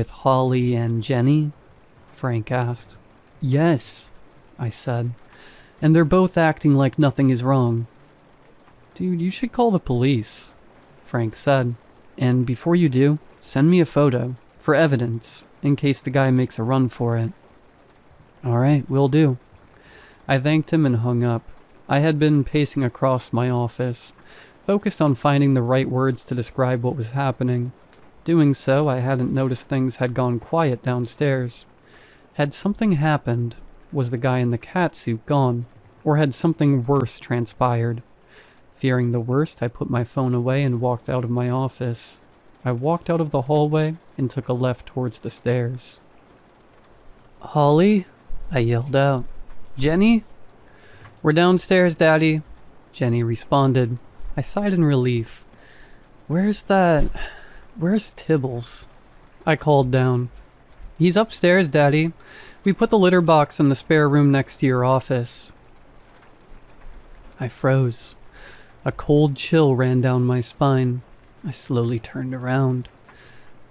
Holly and Jenny?" Frank asked. "Yes," I said. "And they're both acting like nothing is wrong." "Dude, you should call the police," Frank said. "And before you do, send me a photo, for evidence, in case the guy makes a run for it." "All right, will do." I thanked him and hung up. I had been pacing across my office, focused on finding the right words to describe what was happening. Doing so, I hadn't noticed things had gone quiet downstairs. Had something happened? Was the guy in the catsuit gone? Or had something worse transpired? Fearing the worst, I put my phone away and walked out of my office. I walked out of the hallway and took a left towards the stairs. "Holly?" I yelled out. "Jenny?" "We're downstairs, Daddy," Jenny responded. I sighed in relief. Where's Tibbles?" I called down. "He's upstairs, Daddy. We put the litter box in the spare room next to your office." I froze. A cold chill ran down my spine. I slowly turned around.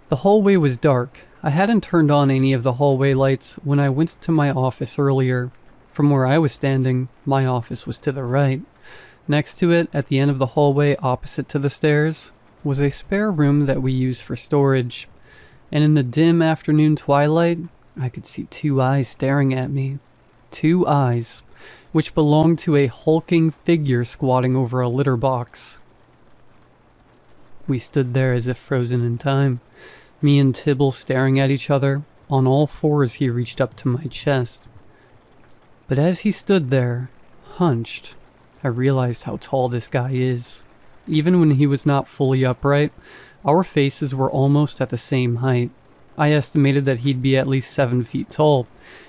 The hallway was dark. I hadn't turned on any of the hallway lights when I went to my office earlier. From where I was standing, my office was to the right. Next to it, at the end of the hallway opposite to the stairs, was a spare room that we used for storage. And in the dim afternoon twilight, I could see two eyes staring at me. Two eyes, which belonged to a hulking figure squatting over a litter box. We stood there as if frozen in time, me and Tibble staring at each other. On all fours he reached up to my chest. But as he stood there, hunched, I realized how tall this guy is. Even when he was not fully upright, our faces were almost at the same height. I estimated that he'd be at least 7 feet tall.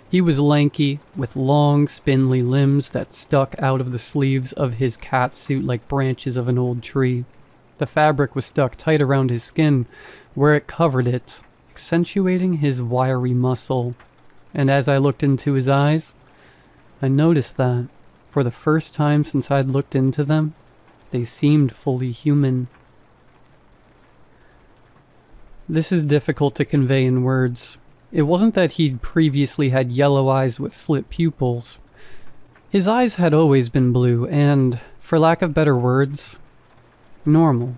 He was lanky, with long, spindly limbs that stuck out of the sleeves of his catsuit like branches of an old tree. The fabric was stuck tight around his skin, where it covered it, accentuating his wiry muscle. And as I looked into his eyes, I noticed that, for the first time since I'd looked into them, they seemed fully human. This is difficult to convey in words. It wasn't that he'd previously had yellow eyes with slit pupils. His eyes had always been blue and, for lack of better words, normal.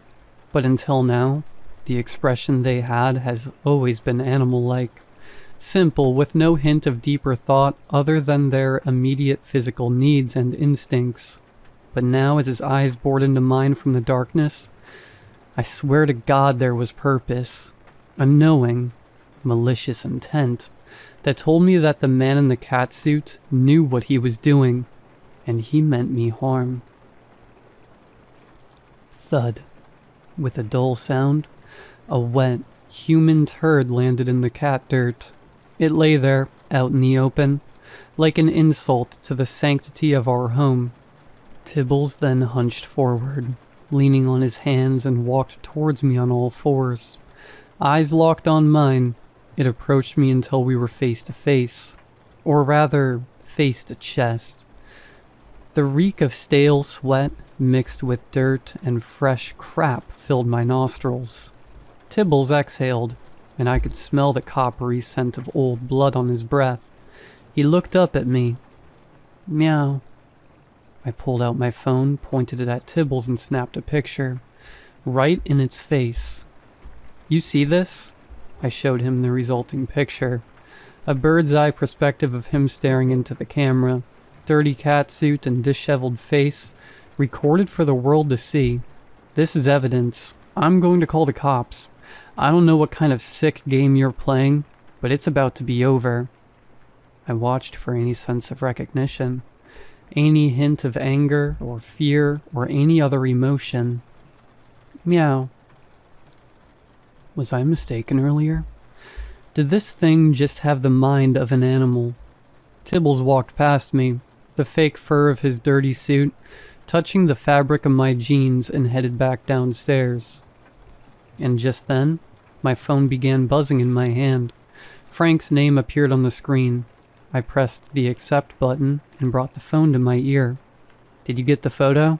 But until now, the expression they had has always been animal-like. Simple, with no hint of deeper thought other than their immediate physical needs and instincts. But now, as his eyes bored into mine from the darkness, I swear to God there was purpose. A knowing, malicious intent that told me that the man in the catsuit knew what he was doing, and he meant me harm. Thud. With a dull sound, a wet, human turd landed in the cat dirt. It lay there, out in the open, like an insult to the sanctity of our home. Tibbles then hunched forward, leaning on his hands, and walked towards me on all fours. Eyes locked on mine, it approached me until we were face to face, or rather, face to chest. The reek of stale sweat mixed with dirt and fresh crap filled my nostrils. Tibbles exhaled, and I could smell the coppery scent of old blood on his breath. He looked up at me. Meow. I pulled out my phone, pointed it at Tibbles, and snapped a picture. Right in its face. "You see this?" I showed him the resulting picture. A bird's eye perspective of him staring into the camera. Dirty catsuit and disheveled face, recorded for the world to see. This is evidence. I'm going to call the cops. I don't know what kind of sick game you're playing, but it's about to be over. I watched for any sense of recognition, any hint of anger or fear or any other emotion. Meow. Was I mistaken earlier? Did this thing just have the mind of an animal? Tibbles walked past me, the fake fur of his dirty suit touching the fabric of my jeans, and headed back downstairs. And just then, my phone began buzzing in my hand. Frank's name appeared on the screen. I pressed the accept button and brought the phone to my ear. "Did you get the photo?"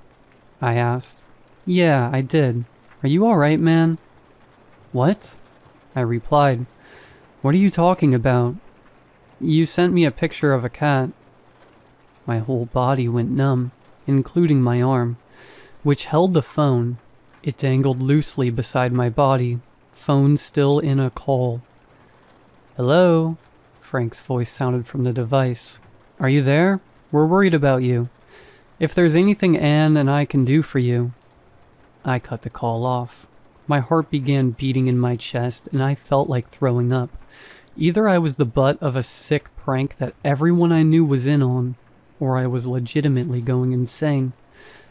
I asked. "Yeah, I did. Are you alright, man?" "What?" I replied. "What are you talking about?" "You sent me a picture of a cat." My whole body went numb, including my arm, which held the phone. It dangled loosely beside my body, phone still in a call. "Hello?" Frank's voice sounded from the device. "Are you there? We're worried about you. If there's anything Anne and I can do for you." I cut the call off. My heart began beating in my chest, and I felt like throwing up. Either I was the butt of a sick prank that everyone I knew was in on, or I was legitimately going insane.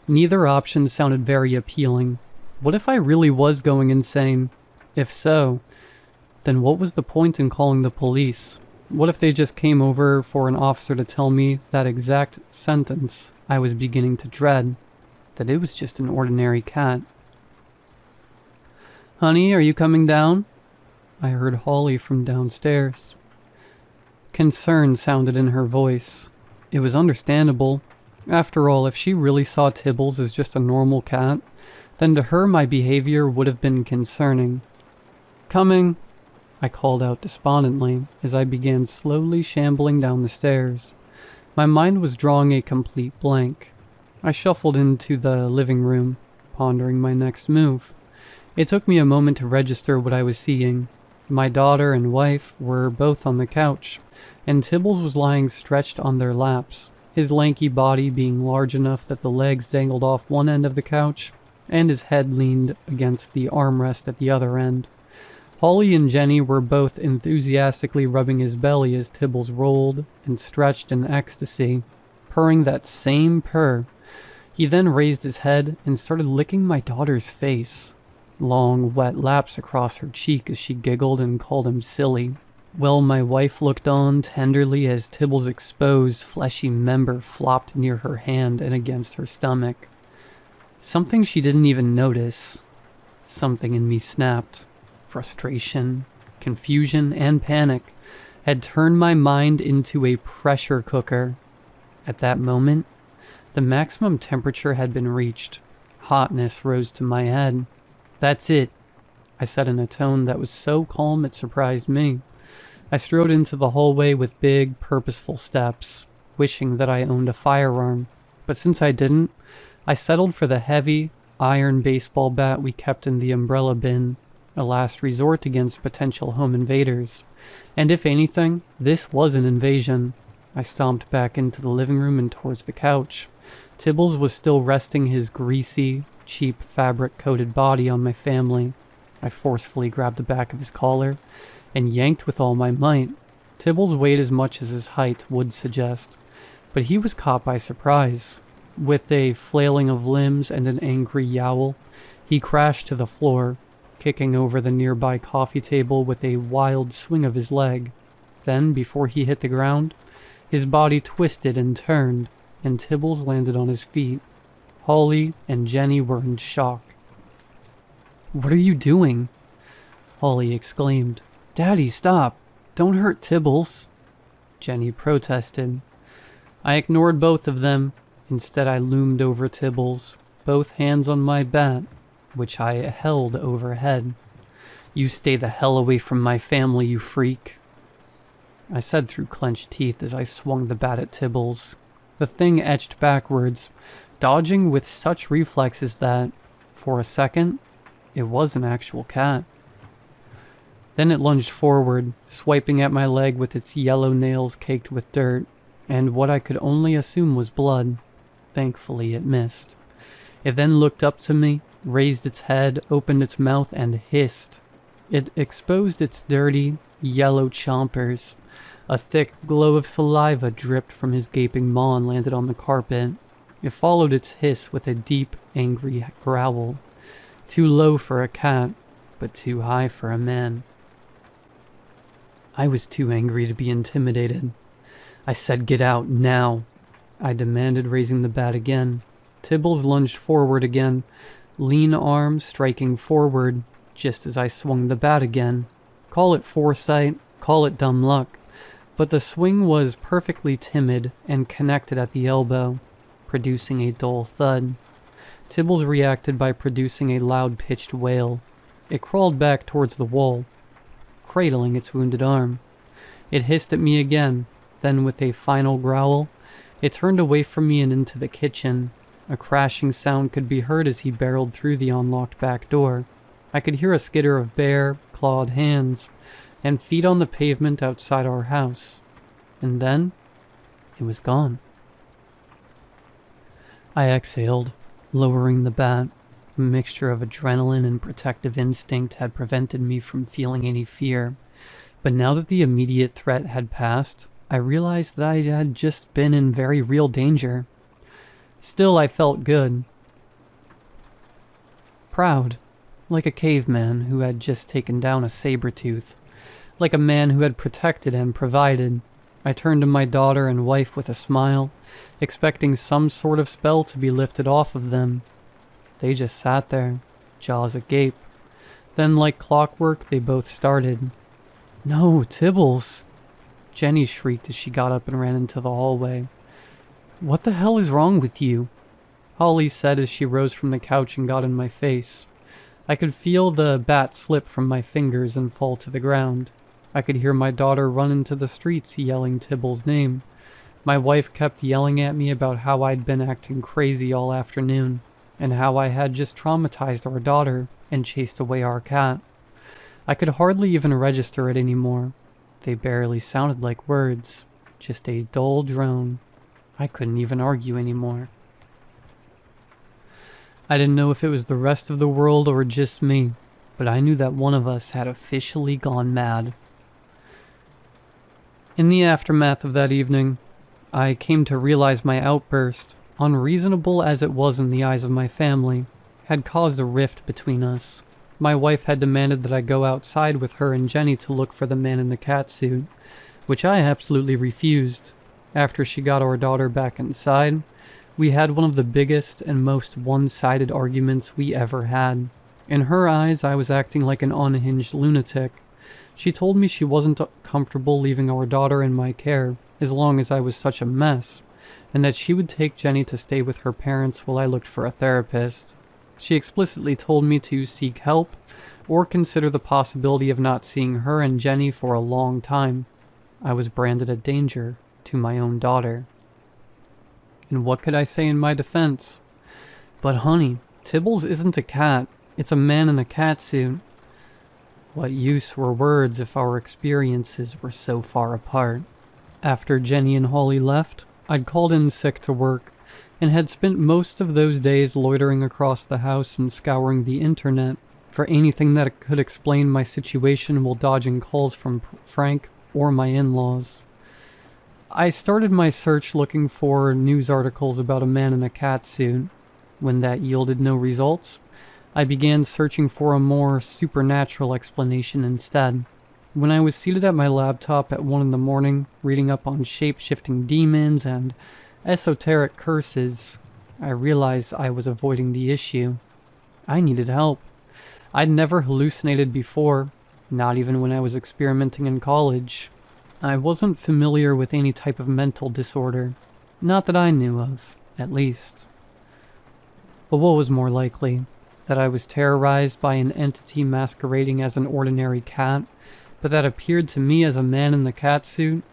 Neither option sounded very appealing. What if I really was going insane? If so, then what was the point in calling the police? What if they just came over for an officer to tell me that exact sentence I was beginning to dread? That it was just an ordinary cat. "Honey, are you coming down?" I heard Holly from downstairs. Concern sounded in her voice. It was understandable. After all, if she really saw Tibbles as just a normal cat, then to her my behavior would have been concerning. "Coming," I called out despondently as I began slowly shambling down the stairs. My mind was drawing a complete blank. I shuffled into the living room, pondering my next move. It took me a moment to register what I was seeing. My daughter and wife were both on the couch, and Tibbles was lying stretched on their laps, his lanky body being large enough that the legs dangled off one end of the couch, and his head leaned against the armrest at the other end. Holly and Jenny were both enthusiastically rubbing his belly as Tibbles rolled and stretched in ecstasy, purring that same purr. He then raised his head and started licking my daughter's face. Long, wet laps across her cheek as she giggled and called him silly. Well, my wife looked on tenderly as Tibble's exposed, fleshy member flopped near her hand and against her stomach. Something she didn't even notice. Something in me snapped. Frustration, confusion, and panic had turned my mind into a pressure cooker. At that moment, the maximum temperature had been reached. Hotness rose to my head. "That's it," I said in a tone that was so calm it surprised me. I strode into the hallway with big, purposeful steps, wishing that I owned a firearm. But since I didn't, I settled for the heavy, iron baseball bat we kept in the umbrella bin, a last resort against potential home invaders. And if anything, this was an invasion. I stomped back into the living room and towards the couch. Tibbles was still resting his greasy, cheap fabric-coated body on my family. I forcefully grabbed the back of his collar and yanked with all my might. Tibbles weighed as much as his height would suggest, but he was caught by surprise. With a flailing of limbs and an angry yowl, he crashed to the floor, kicking over the nearby coffee table with a wild swing of his leg. Then, before he hit the ground, his body twisted and turned, and Tibbles landed on his feet. Holly and Jenny were in shock. "What are you doing?" Holly exclaimed. "Daddy, stop! Don't hurt Tibbles!" Jenny protested. I ignored both of them. Instead, I loomed over Tibbles, both hands on my bat, which I held overhead. "You stay the hell away from my family, you freak," I said through clenched teeth as I swung the bat at Tibbles. The thing edged backwards, dodging with such reflexes that, for a second, it was an actual cat. Then it lunged forward, swiping at my leg with its yellow nails caked with dirt, and what I could only assume was blood. Thankfully, it missed. It then looked up to me, raised its head, opened its mouth, and hissed. It exposed its dirty, yellow chompers. A thick glow of saliva dripped from his gaping maw and landed on the carpet. It followed its hiss with a deep, angry growl. Too low for a cat, but too high for a man. I was too angry to be intimidated. I said, "Get out, now!" I demanded, raising the bat again. Tibbles lunged forward again, lean arm striking forward, just as I swung the bat again. Call it foresight, call it dumb luck, but the swing was perfectly timid and connected at the elbow, producing a dull thud. Tibbles reacted by producing a loud-pitched wail. It crawled back towards the wall, cradling its wounded arm. It hissed at me again, then with a final growl, it turned away from me and into the kitchen. A crashing sound could be heard as he barreled through the unlocked back door. I could hear a skitter of bare, clawed hands and feet on the pavement outside our house. And then, it was gone. I exhaled, lowering the bat. A mixture of adrenaline and protective instinct had prevented me from feeling any fear, but now that the immediate threat had passed, I realized that I had just been in very real danger. Still, I felt good. Proud, like a caveman who had just taken down a saber-tooth, like a man who had protected and provided. I turned to my daughter and wife with a smile, expecting some sort of spell to be lifted off of them. They just sat there, jaws agape. Then, like clockwork, they both started. "No, Tibbles!" Jenny shrieked as she got up and ran into the hallway. "What the hell is wrong with you?" Holly said as she rose from the couch and got in my face. I could feel the bat slip from my fingers and fall to the ground. I could hear my daughter run into the streets yelling Tibble's name. My wife kept yelling at me about how I'd been acting crazy all afternoon, and how I had just traumatized our daughter and chased away our cat. I could hardly even register it anymore. They barely sounded like words, just a dull drone. I couldn't even argue anymore. I didn't know if it was the rest of the world or just me, but I knew that one of us had officially gone mad. In the aftermath of that evening, I came to realize my outburst, unreasonable as it was in the eyes of my family, had caused a rift between us. My wife had demanded that I go outside with her and Jenny to look for the man in the cat suit, which I absolutely refused. After she got our daughter back inside, we had one of the biggest and most one-sided arguments we ever had. In her eyes, I was acting like an unhinged lunatic. She told me she wasn't comfortable leaving our daughter in my care as long as I was such a mess, and that she would take Jenny to stay with her parents while I looked for a therapist. She explicitly told me to seek help or consider the possibility of not seeing her and Jenny for a long time. I was branded a danger to my own daughter. And what could I say in my defense? "But honey, Tibbles isn't a cat. It's a man in a cat suit." What use were words if our experiences were so far apart? After Jenny and Holly left, I'd called in sick to work, and had spent most of those days loitering across the house and scouring the internet for anything that could explain my situation while dodging calls from Frank or my in-laws. I started my search looking for news articles about a man in a cat suit. When that yielded no results, I began searching for a more supernatural explanation instead. When I was seated at my laptop at 1 in the morning, reading up on shape-shifting demons and esoteric curses, I realized I was avoiding the issue. I needed help. I'd never hallucinated before, not even when I was experimenting in college. I wasn't familiar with any type of mental disorder. Not that I knew of, at least. But what was more likely? That I was terrorized by an entity masquerading as an ordinary cat, but that appeared to me as a man in the cat suit?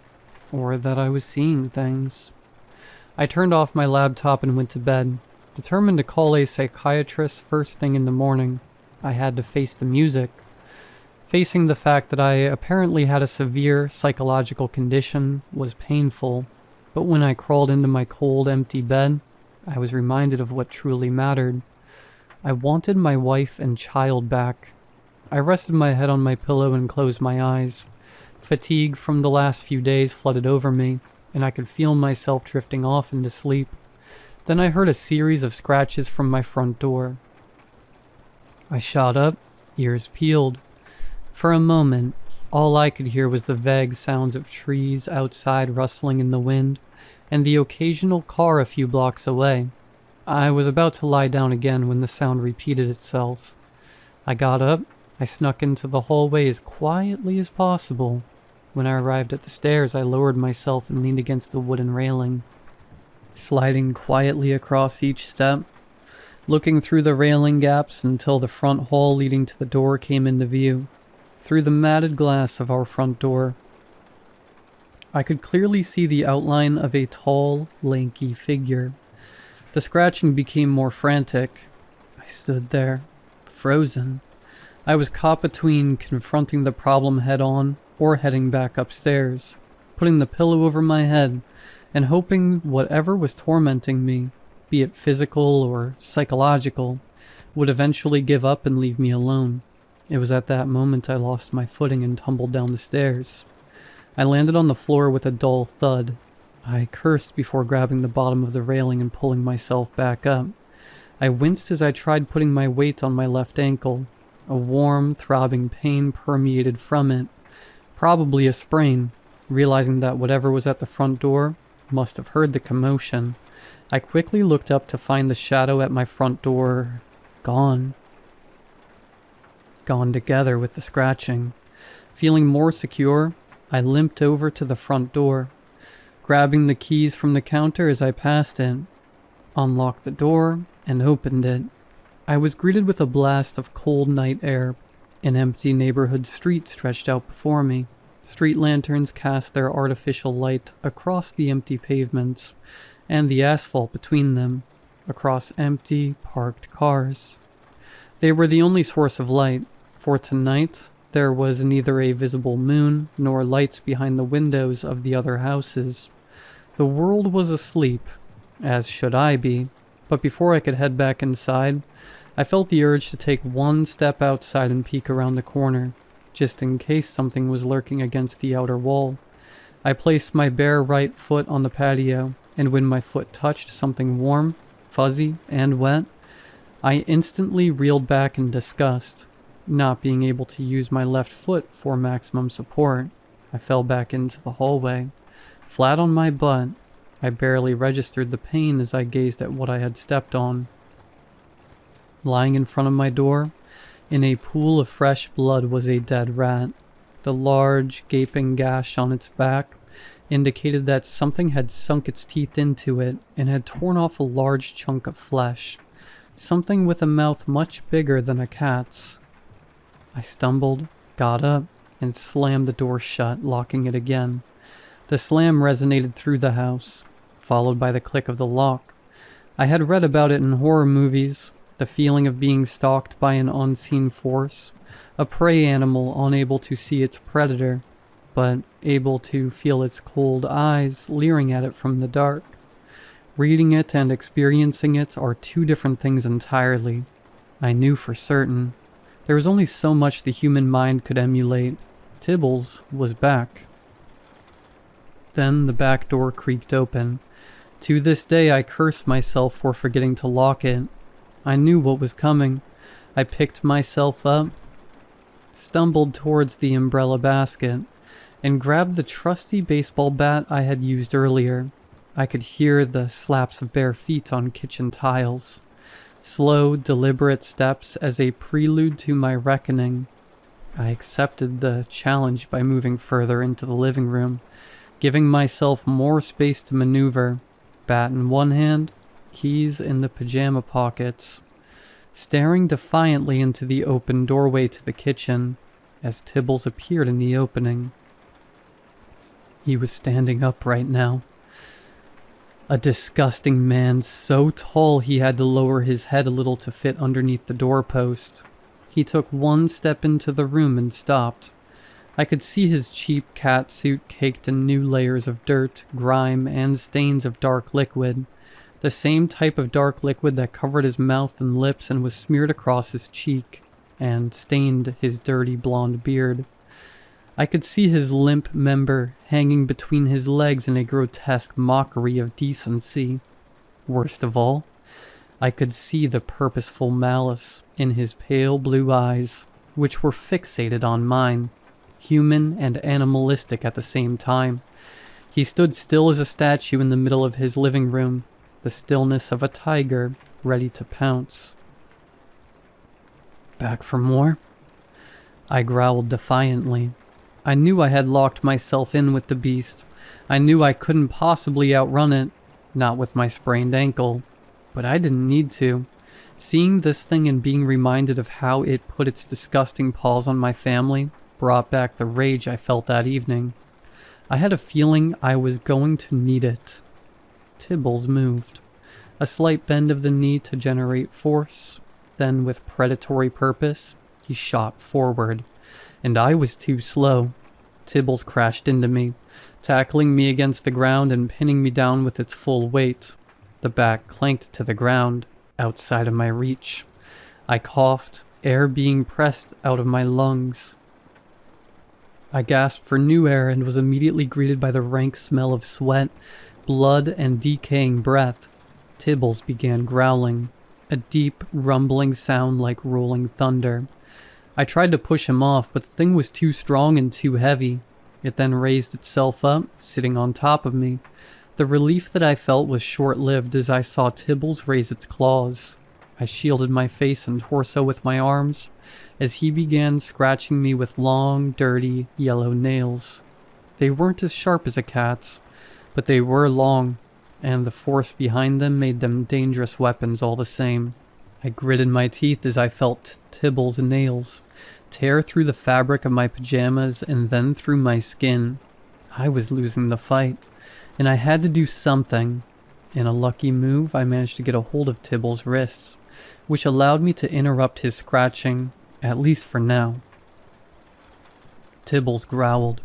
Or that I was seeing things? I turned off my laptop and went to bed, determined to call a psychiatrist first thing in the morning. I had to face the music. Facing the fact that I apparently had a severe psychological condition was painful, but when I crawled into my cold, empty bed, I was reminded of what truly mattered. I wanted my wife and child back. I rested my head on my pillow and closed my eyes. Fatigue from the last few days flooded over me, and I could feel myself drifting off into sleep. Then I heard a series of scratches from my front door. I shot up, ears peeled. For a moment, all I could hear was the vague sounds of trees outside rustling in the wind, and the occasional car a few blocks away. I was about to lie down again when the sound repeated itself. I got up. I snuck into the hallway as quietly as possible. When I arrived at the stairs, I lowered myself and leaned against the wooden railing, sliding quietly across each step, looking through the railing gaps until the front hall leading to the door came into view. Through the matted glass of our front door, I could clearly see the outline of a tall, lanky figure. The scratching became more frantic. I stood there, frozen. I was caught between confronting the problem head-on or heading back upstairs, putting the pillow over my head, and hoping whatever was tormenting me, be it physical or psychological, would eventually give up and leave me alone. It was at that moment I lost my footing and tumbled down the stairs. I landed on the floor with a dull thud. I cursed before grabbing the bottom of the railing and pulling myself back up. I winced as I tried putting my weight on my left ankle. A warm, throbbing pain permeated from it. Probably a sprain. Realizing that whatever was at the front door must have heard the commotion, I quickly looked up to find the shadow at my front door gone. Gone together with the scratching. Feeling more secure, I limped over to the front door, grabbing the keys from the counter as I passed it, unlocked the door, and opened it. I was greeted with a blast of cold night air. An empty neighborhood street stretched out before me. Street lanterns cast their artificial light across the empty pavements and the asphalt between them, across empty, parked cars. They were the only source of light, for tonight there was neither a visible moon nor lights behind the windows of the other houses. The world was asleep, as should I be, but before I could head back inside, I felt the urge to take one step outside and peek around the corner, just in case something was lurking against the outer wall. I placed my bare right foot on the patio, and when my foot touched something warm, fuzzy, and wet, I instantly reeled back in disgust. Not being able to use my left foot for maximum support, I fell back into the hallway. Flat on my butt, I barely registered the pain as I gazed at what I had stepped on. Lying in front of my door, in a pool of fresh blood, was a dead rat. The large, gaping gash on its back indicated that something had sunk its teeth into it and had torn off a large chunk of flesh. Something with a mouth much bigger than a cat's. I stumbled, got up, and slammed the door shut, locking it again. The slam resonated through the house, followed by the click of the lock. I had read about it in horror movies, the feeling of being stalked by an unseen force, a prey animal unable to see its predator, but able to feel its cold eyes leering at it from the dark. Reading it and experiencing it are two different things entirely. I knew for certain. There was only so much the human mind could emulate. Tibbles was back. Then the back door creaked open. To this day I curse myself for forgetting to lock it. I knew what was coming. I picked myself up, stumbled towards the umbrella basket, and grabbed the trusty baseball bat I had used earlier. I could hear the slaps of bare feet on kitchen tiles. Slow, deliberate steps as a prelude to my reckoning. I accepted the challenge by moving further into the living room, giving myself more space to maneuver, bat in one hand, keys in the pajama pockets, staring defiantly into the open doorway to the kitchen as Tibbles appeared in the opening. He was standing upright now. A disgusting man so tall he had to lower his head a little to fit underneath the doorpost. He took one step into the room and stopped. I could see his cheap cat suit caked in new layers of dirt, grime, and stains of dark liquid. The same type of dark liquid that covered his mouth and lips and was smeared across his cheek and stained his dirty blonde beard. I could see his limp member hanging between his legs in a grotesque mockery of decency. Worst of all, I could see the purposeful malice in his pale blue eyes, which were fixated on mine, human and animalistic at the same time. He stood still as a statue in the middle of his living room, the stillness of a tiger ready to pounce. Back for more? I growled defiantly. I knew I had locked myself in with the beast. I knew I couldn't possibly outrun it, not with my sprained ankle. But I didn't need to. Seeing this thing and being reminded of how it put its disgusting paws on my family brought back the rage I felt that evening. I had a feeling I was going to need it. Tibbles moved. A slight bend of the knee to generate force. Then, with predatory purpose, he shot forward. And I was too slow. Tibbles crashed into me, tackling me against the ground and pinning me down with its full weight. The bat clanked to the ground, outside of my reach. I coughed, air being pressed out of my lungs. I gasped for new air and was immediately greeted by the rank smell of sweat, blood, and decaying breath. Tibbles began growling, a deep, rumbling sound like rolling thunder. I tried to push him off, but the thing was too strong and too heavy. It then raised itself up, sitting on top of me. The relief that I felt was short-lived as I saw Tibbles raise its claws. I shielded my face and torso with my arms as he began scratching me with long, dirty, yellow nails. They weren't as sharp as a cat's, but they were long, and the force behind them made them dangerous weapons all the same. I gritted my teeth as I felt Tibbles' nails tear through the fabric of my pajamas and then through my skin. I was losing the fight, and I had to do something. In a lucky move, I managed to get a hold of Tibbles' wrists, which allowed me to interrupt his scratching, at least for now. Tibbles growled,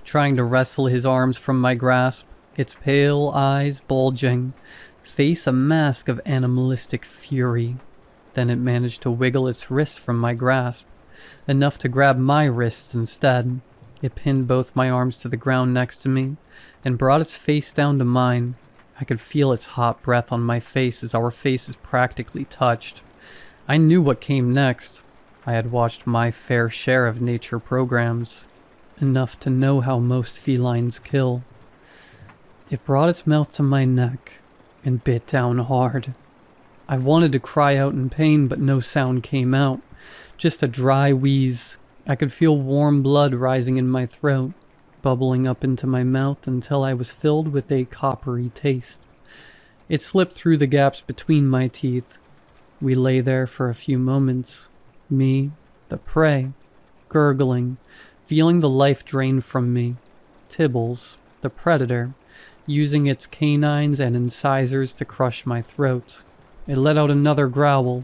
trying to wrestle his arms from my grasp, its pale eyes bulging, face a mask of animalistic fury. Then it managed to wiggle its wrists from my grasp, enough to grab my wrists instead. It pinned both my arms to the ground next to me, and brought its face down to mine. I could feel its hot breath on my face as our faces practically touched. I knew what came next. I had watched my fair share of nature programs, enough to know how most felines kill. It brought its mouth to my neck and bit down hard. I wanted to cry out in pain, but no sound came out, just a dry wheeze. I could feel warm blood rising in my throat, bubbling up into my mouth until I was filled with a coppery taste. It slipped through the gaps between my teeth. We lay there for a few moments, me, the prey, gurgling, feeling the life drain from me. Tibbles, the predator, using its canines and incisors to crush my throat. It let out another growl,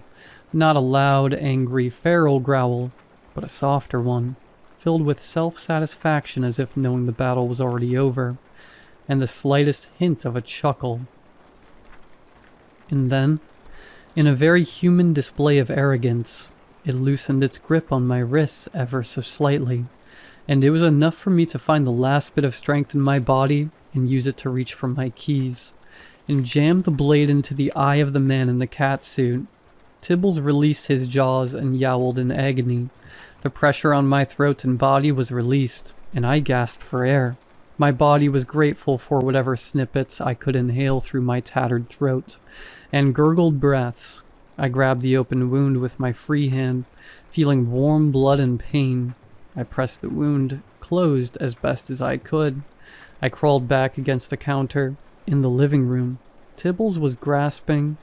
not a loud, angry, feral growl, but a softer one, filled with self-satisfaction as if knowing the battle was already over, and the slightest hint of a chuckle. And then, in a very human display of arrogance, it loosened its grip on my wrists ever so slightly, and it was enough for me to find the last bit of strength in my body and use it to reach for my keys, and jam the blade into the eye of the man in the cat suit. Tibbles released his jaws and yowled in agony. The pressure on my throat and body was released, and I gasped for air. My body was grateful for whatever snippets I could inhale through my tattered throat, and gurgled breaths. I grabbed the open wound with my free hand, feeling warm blood and pain. I pressed the wound closed as best as I could. I crawled back against the counter in the living room. Tibbles was grasping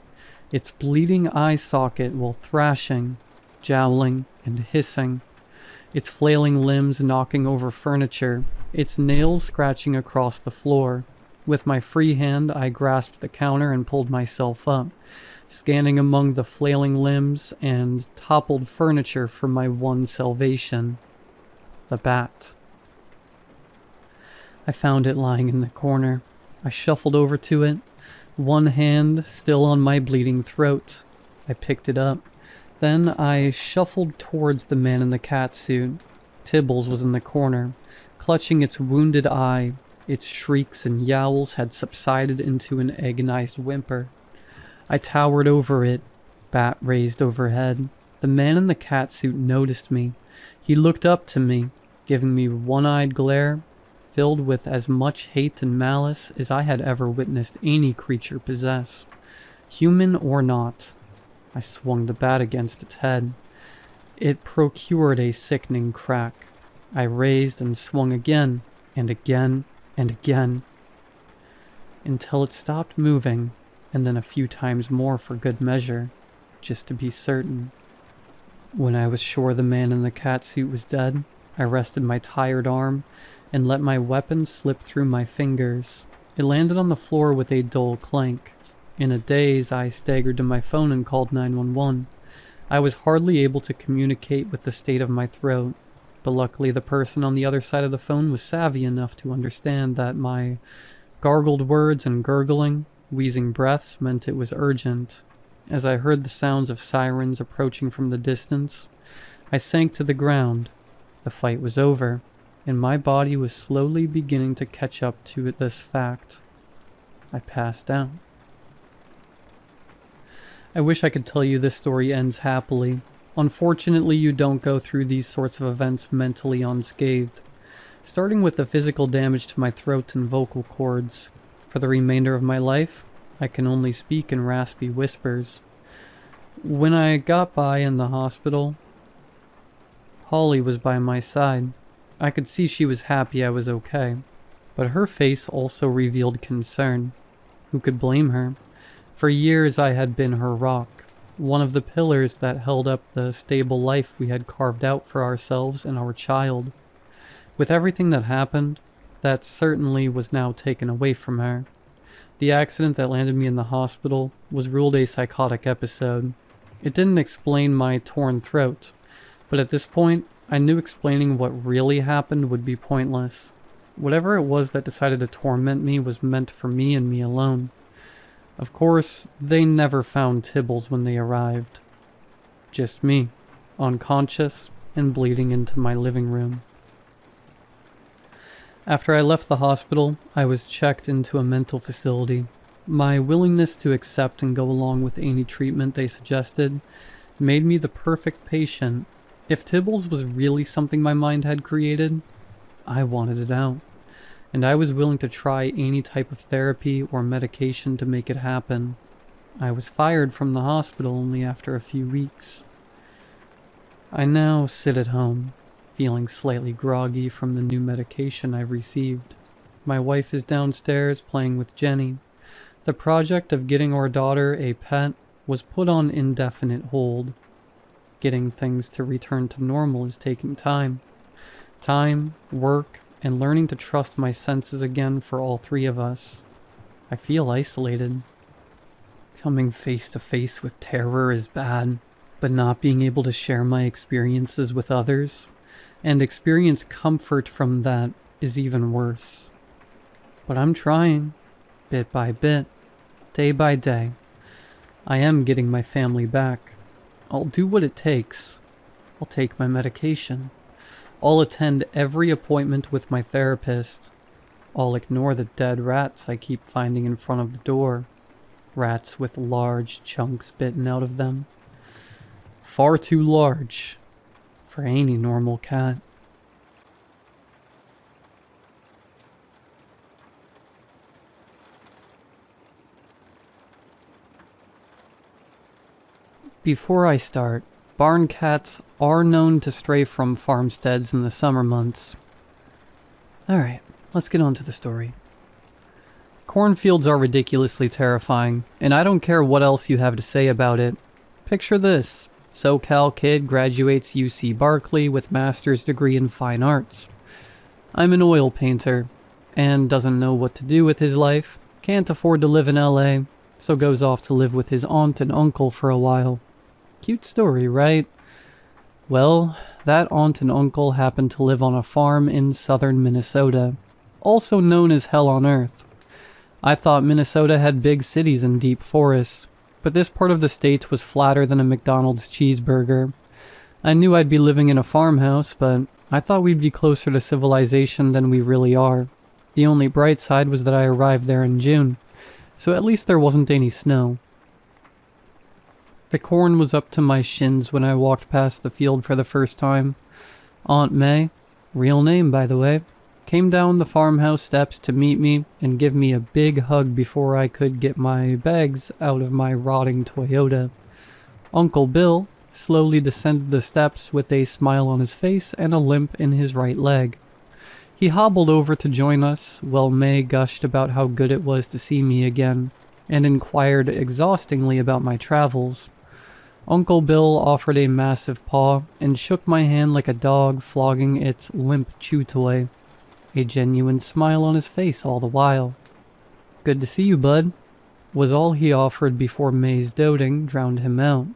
its bleeding eye socket while thrashing, jowling, and hissing, its flailing limbs knocking over furniture, its nails scratching across the floor. With my free hand, I grasped the counter and pulled myself up, scanning among the flailing limbs and toppled furniture for my one salvation: the bat. I found it lying in the corner. I shuffled over to it, one hand still on my bleeding throat. I picked it up. Then I shuffled towards the man in the cat suit. Tibbles was in the corner, clutching its wounded eye. Its shrieks and yowls had subsided into an agonized whimper. I towered over it, bat raised overhead. The man in the cat suit noticed me. He looked up to me, giving me one-eyed glare, filled with as much hate and malice as I had ever witnessed any creature possess, human or not. I swung the bat against its head. It procured a sickening crack. I raised and swung again, and again, and again, until it stopped moving, and then a few times more for good measure, just to be certain. When I was sure the man in the cat suit was dead, I rested my tired arm and let my weapon slip through my fingers. It landed on the floor with a dull clank. In a daze, I staggered to my phone and called 911. I was hardly able to communicate with the state of my throat, but luckily the person on the other side of the phone was savvy enough to understand that my gargled words and gurgling, wheezing breaths meant it was urgent, As I heard the sounds of sirens approaching from the distance, I sank to the ground. The fight was over, and my body was slowly beginning to catch up to this fact. I passed out. I wish I could tell you this story ends happily. Unfortunately, you don't go through these sorts of events mentally unscathed. Starting with the physical damage to my throat and vocal cords. For the remainder of my life, I can only speak in raspy whispers. When I got by in the hospital, Holly was by my side. I could see she was happy I was okay, but her face also revealed concern. Who could blame her? For years I had been her rock, one of the pillars that held up the stable life we had carved out for ourselves and our child. With everything that happened, that certainly was now taken away from her. The accident that landed me in the hospital was ruled a psychotic episode. It didn't explain my torn throat, but at this point, I knew explaining what really happened would be pointless. Whatever it was that decided to torment me was meant for me and me alone. Of course, they never found Tibbles when they arrived. Just me, unconscious and bleeding into my living room. After I left the hospital, I was checked into a mental facility. My willingness to accept and go along with any treatment they suggested made me the perfect patient. If Tibbles was really something my mind had created, I wanted it out, and I was willing to try any type of therapy or medication to make it happen. I was fired from the hospital only after a few weeks. I now sit at home, feeling slightly groggy from the new medication I've received. My wife is downstairs playing with Jenny. The project of getting our daughter a pet was put on indefinite hold. Getting things to return to normal is taking time. Time, work, and learning to trust my senses again for all three of us. I feel isolated. Coming face to face with terror is bad, but not being able to share my experiences with others and experience comfort from that is even worse. But I'm trying, bit by bit, day by day. I am getting my family back. I'll do what it takes. I'll take my medication. I'll attend every appointment with my therapist. I'll ignore the dead rats I keep finding in front of the door. Rats with large chunks bitten out of them. Far too large for any normal cat. Before I start, barn cats are known to stray from farmsteads in the summer months. Alright, let's get on to the story. Cornfields are ridiculously terrifying, and I don't care what else you have to say about it. Picture this. SoCal kid graduates UC Berkeley with master's degree in fine arts. I'm an oil painter, and doesn't know what to do with his life, can't afford to live in LA, so goes off to live with his aunt and uncle for a while. Cute story, right? Well, that aunt and uncle happen to live on a farm in southern Minnesota, also known as Hell on Earth. I thought Minnesota had big cities and deep forests, but this part of the state was flatter than a McDonald's cheeseburger. I knew I'd be living in a farmhouse, but I thought we'd be closer to civilization than we really are. The only bright side was that I arrived there in June, so at least there wasn't any snow. The corn was up to my shins when I walked past the field for the first time. Aunt May, real name by the way, came down the farmhouse steps to meet me and give me a big hug before I could get my bags out of my rotting Toyota. Uncle Bill slowly descended the steps with a smile on his face and a limp in his right leg. He hobbled over to join us while May gushed about how good it was to see me again, and inquired exhaustingly about my travels. Uncle Bill offered a massive paw and shook my hand like a dog flogging its limp chew toy. A genuine smile on his face all the while. "Good to see you, bud," was all he offered before May's doting drowned him out.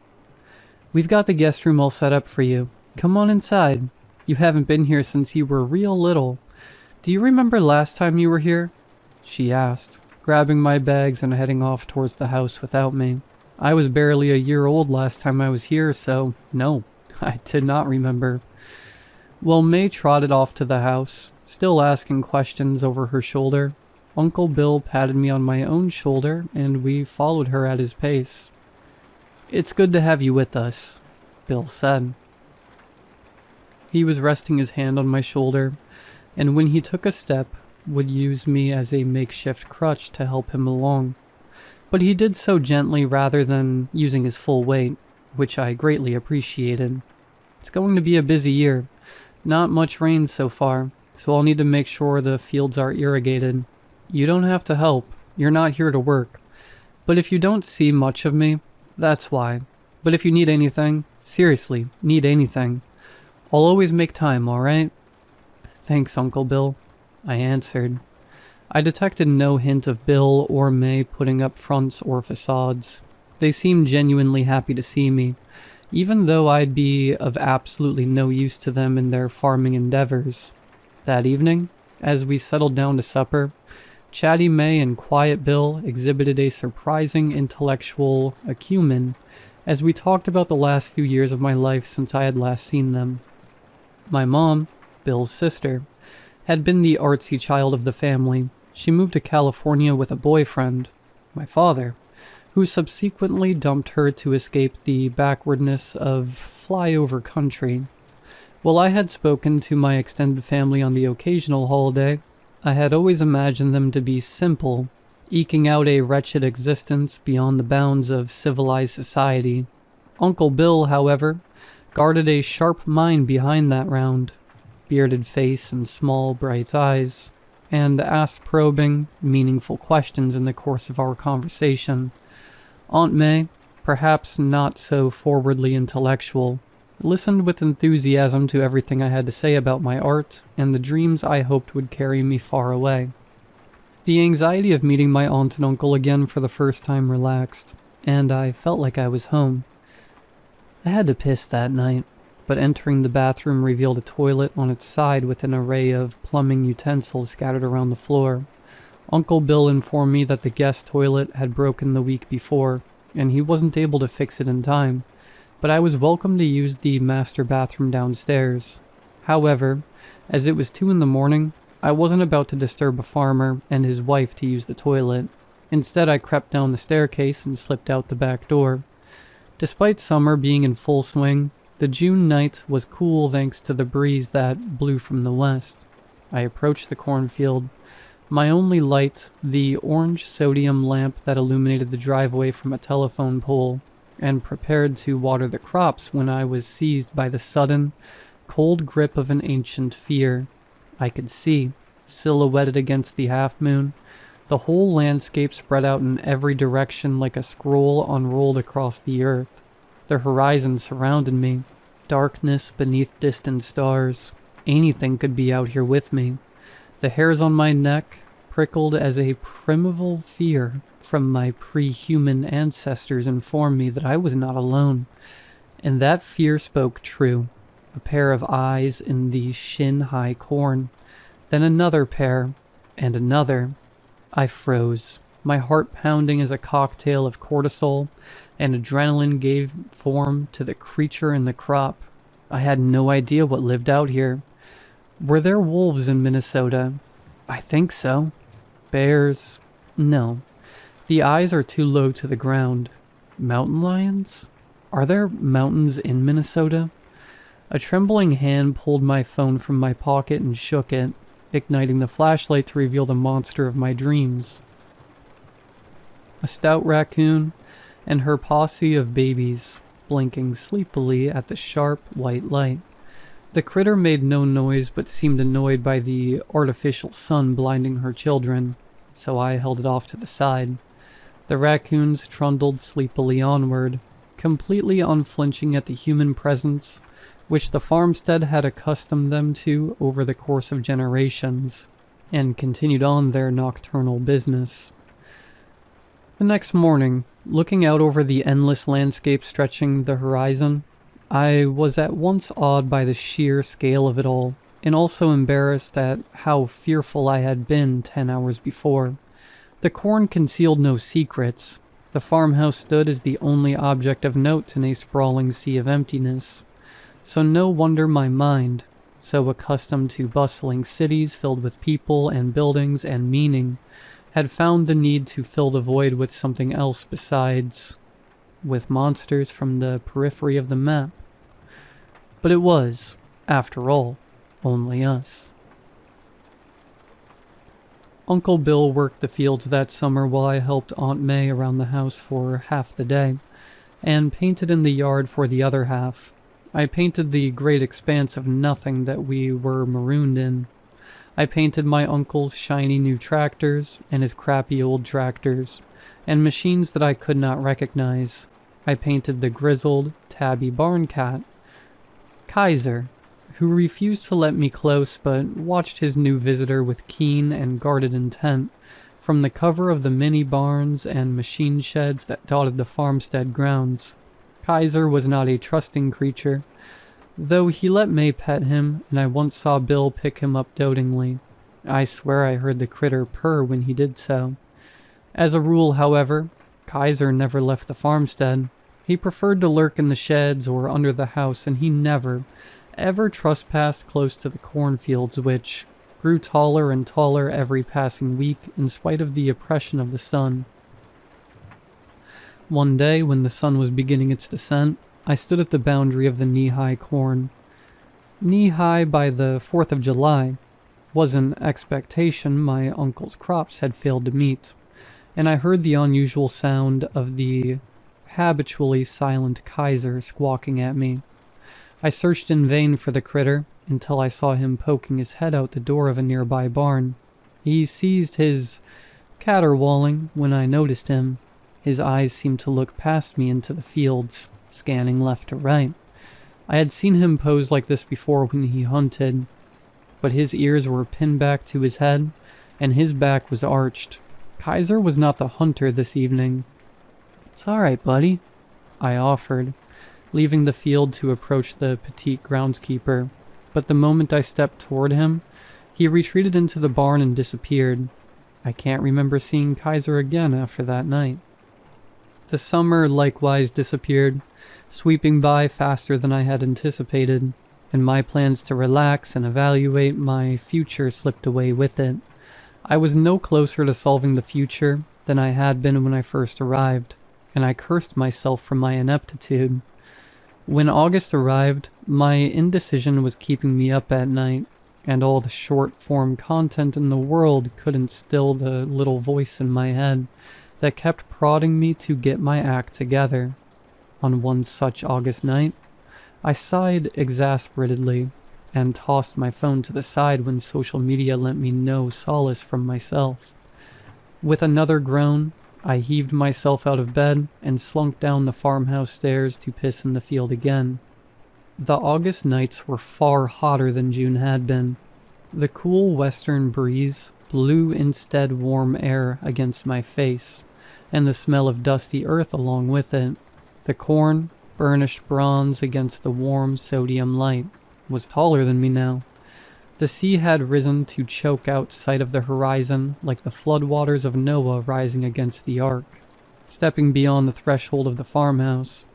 "We've got the guest room all set up for you. Come on inside. You haven't been here since you were real little. Do you remember last time you were here?" she asked, grabbing my bags and heading off towards the house without me. I was barely a year old last time I was here, so no, I did not remember. Well, May trotted off to the house, still asking questions over her shoulder. Uncle Bill patted me on my own shoulder, and we followed her at his pace. "It's good to have you with us," Bill said. He was resting his hand on my shoulder, and when he took a step, would use me as a makeshift crutch to help him along. But he did so gently rather than using his full weight, which I greatly appreciated. It's going to be a busy year. Not much rain so far, so I'll need to make sure the fields are irrigated. You don't have to help. You're not here to work. But if you don't see much of me, that's why. But if you need anything, seriously, need anything, I'll always make time, alright? Thanks, Uncle Bill, I answered. I detected no hint of Bill or May putting up fronts or facades. They seemed genuinely happy to see me, even though I'd be of absolutely no use to them in their farming endeavors. That evening, as we settled down to supper, chatty May and quiet Bill exhibited a surprising intellectual acumen as we talked about the last few years of my life since I had last seen them. My mom, Bill's sister, had been the artsy child of the family. She moved to California with a boyfriend, my father, who subsequently dumped her to escape the backwardness of flyover country. While I had spoken to my extended family on the occasional holiday, I had always imagined them to be simple, eking out a wretched existence beyond the bounds of civilized society. Uncle Bill, however, guarded a sharp mind behind that round bearded face and small, bright eyes, and asked probing, meaningful questions in the course of our conversation. Aunt May, perhaps not so forwardly intellectual, listened with enthusiasm to everything I had to say about my art and the dreams I hoped would carry me far away. The anxiety of meeting my aunt and uncle again for the first time relaxed, and I felt like I was home. I had to piss that night, but entering the bathroom revealed a toilet on its side with an array of plumbing utensils scattered around the floor. Uncle Bill informed me that the guest toilet had broken the week before, and he wasn't able to fix it in time, but I was welcome to use the master bathroom downstairs. However, as it was 2 a.m, I wasn't about to disturb a farmer and his wife to use the toilet. Instead, I crept down the staircase and slipped out the back door. Despite summer being in full swing, the June night was cool thanks to the breeze that blew from the west. I approached the cornfield, my only light the orange sodium lamp that illuminated the driveway from a telephone pole, and prepared to water the crops when I was seized by the sudden, cold grip of an ancient fear. I could see, silhouetted against the half-moon, the whole landscape spread out in every direction like a scroll unrolled across the earth. The horizon surrounded me, darkness beneath distant stars. Anything could be out here with me. The hairs on my neck prickled as a primeval fear from my pre-human ancestors informed me that I was not alone. And that fear spoke true. A pair of eyes in the shin-high corn, then another pair, and another. I froze, my heart pounding as a cocktail of cortisol and adrenaline gave form to the creature in the crop. I had no idea what lived out here. Were there wolves in Minnesota? I think so. Bears? No. The eyes are too low to the ground. Mountain lions? Are there mountains in Minnesota? A trembling hand pulled my phone from my pocket and shook it, igniting the flashlight to reveal the monster of my dreams. A stout raccoon and her posse of babies, blinking sleepily at the sharp, white light. The critter made no noise but seemed annoyed by the artificial sun blinding her children, so I held it off to the side. The raccoons trundled sleepily onward, completely unflinching at the human presence which the farmstead had accustomed them to over the course of generations, and continued on their nocturnal business. The next morning, looking out over the endless landscape stretching the horizon, I was at once awed by the sheer scale of it all, and also embarrassed at how fearful I had been 10 hours before. The corn concealed no secrets. The farmhouse stood as the only object of note in a sprawling sea of emptiness. So no wonder my mind, so accustomed to bustling cities filled with people and buildings and meaning, had found the need to fill the void with something else besides with monsters from the periphery of the map. But it was, after all, only us. Uncle Bill worked the fields that summer while I helped Aunt May around the house for half the day, and painted in the yard for the other half. I painted the great expanse of nothing that we were marooned in. I painted my uncle's shiny new tractors and his crappy old tractors, and machines that I could not recognize. I painted the grizzled, tabby barn cat, Kaiser, who refused to let me close but watched his new visitor with keen and guarded intent from the cover of the many barns and machine sheds that dotted the farmstead grounds. Kaiser was not a trusting creature, though he let May pet him, and I once saw Bill pick him up dotingly. I swear I heard the critter purr when he did so. As a rule, however, Kaiser never left the farmstead. He preferred to lurk in the sheds or under the house, and he never, ever trespassed close to the cornfields, which grew taller and taller every passing week in spite of the oppression of the sun. One day, when the sun was beginning its descent, I stood at the boundary of the knee-high corn. Knee-high by the 4th of July was an expectation my uncle's crops had failed to meet, and I heard the unusual sound of the habitually silent Kaiser squawking at me. I searched in vain for the critter until I saw him poking his head out the door of a nearby barn. He ceased his caterwauling when I noticed him. His eyes seemed to look past me into the fields, scanning left to right. I had seen him pose like this before when he hunted, but his ears were pinned back to his head, and his back was arched. Kaiser was not the hunter this evening. "It's all right, buddy," I offered, leaving the field to approach the petite groundskeeper. But the moment I stepped toward him, he retreated into the barn and disappeared. I can't remember seeing Kaiser again after that night. The summer likewise disappeared, sweeping by faster than I had anticipated, and my plans to relax and evaluate my future slipped away with it. I was no closer to solving the future than I had been when I first arrived, and I cursed myself for my ineptitude. When August arrived, my indecision was keeping me up at night, and all the short-form content in the world couldn't still the little voice in my head that kept prodding me to get my act together. On one such August night, I sighed exasperately and tossed my phone to the side when social media lent me no solace from myself. With another groan, I heaved myself out of bed and slunk down the farmhouse stairs to piss in the field again. The August nights were far hotter than June had been. The cool western breeze blew instead warm air against my face, and the smell of dusty earth along with it. The corn, burnished bronze against the warm sodium light, was taller than me now. The sea had risen to choke out sight of the horizon like the floodwaters of Noah rising against the ark. Stepping beyond the threshold of the farmhouse,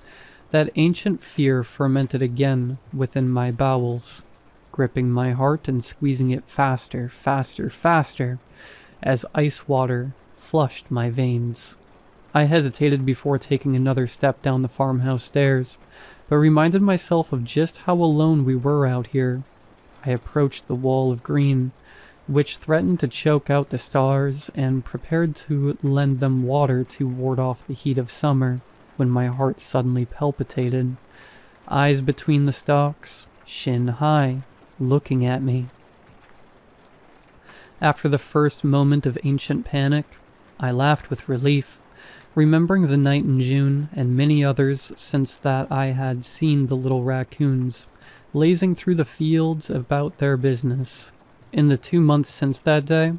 that ancient fear fermented again within my bowels, gripping my heart and squeezing it faster, faster, faster, as ice water flushed my veins. I hesitated before taking another step down the farmhouse stairs, but reminded myself of just how alone we were out here. I approached the wall of green, which threatened to choke out the stars, and prepared to lend them water to ward off the heat of summer, when my heart suddenly palpitated. Eyes between the stalks, shin high, looking at me. After the first moment of ancient panic, I laughed with relief, remembering the night in June and many others since that I had seen the little raccoons lazing through the fields about their business. In the 2 months since that day,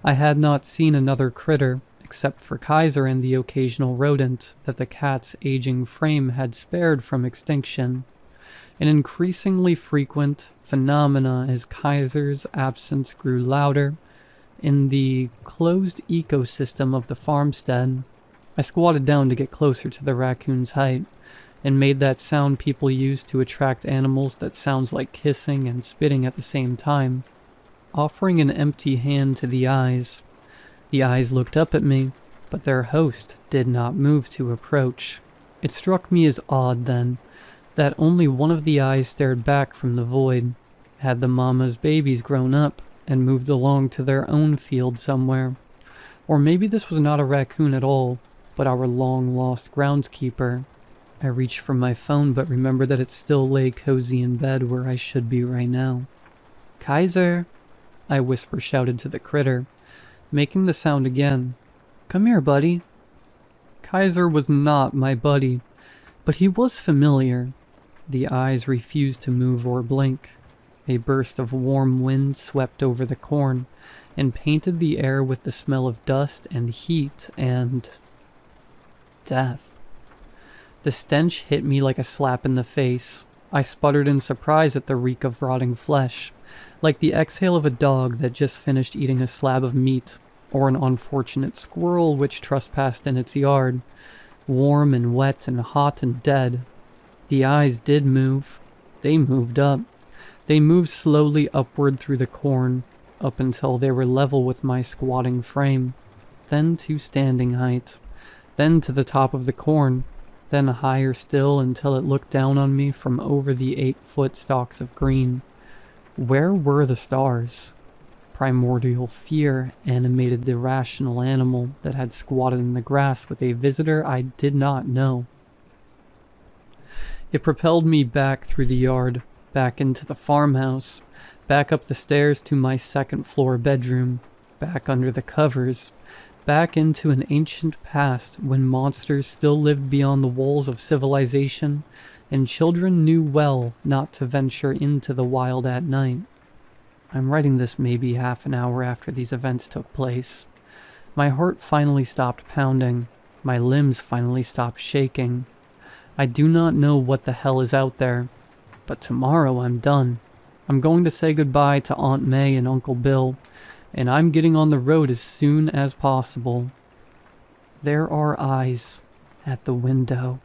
I had not seen another critter, except for Kaiser and the occasional rodent that the cat's aging frame had spared from extinction. An increasingly frequent phenomena as Kaiser's absence grew louder in the closed ecosystem of the farmstead. I squatted down to get closer to the raccoon's height, and made that sound people use to attract animals that sounds like kissing and spitting at the same time, offering an empty hand to the eyes. The eyes looked up at me, but their host did not move to approach. It struck me as odd then, that only one of the eyes stared back from the void. Had the mama's babies grown up and moved along to their own field somewhere? Or maybe this was not a raccoon at all, but our long-lost groundskeeper. I reached for my phone, but remembered that it still lay cozy in bed where I should be right now. "Kaiser," I whisper-shouted to the critter, making the sound again. "Come here, buddy." Kaiser was not my buddy, but he was familiar. The eyes refused to move or blink. A burst of warm wind swept over the corn and painted the air with the smell of dust and heat and death. The stench hit me like a slap in the face. I sputtered in surprise at the reek of rotting flesh, like the exhale of a dog that just finished eating a slab of meat, or an unfortunate squirrel which trespassed in its yard. Warm and wet and hot and dead. The eyes did move. They moved up. They moved slowly upward through the corn, up until they were level with my squatting frame, then to standing height, then to the top of the corn, then higher still until it looked down on me from over the 8-foot stalks of green. Where were the stars? Primordial fear animated the rational animal that had squatted in the grass with a visitor I did not know. It propelled me back through the yard, back into the farmhouse, back up the stairs to my second-floor bedroom, back under the covers, back into an ancient past when monsters still lived beyond the walls of civilization, and children knew well not to venture into the wild at night. I'm writing this maybe half an hour after these events took place. My heart finally stopped pounding. My limbs finally stopped shaking. I do not know what the hell is out there, but tomorrow I'm done. I'm going to say goodbye to Aunt May and Uncle Bill, and I'm getting on the road as soon as possible. There are eyes at the window.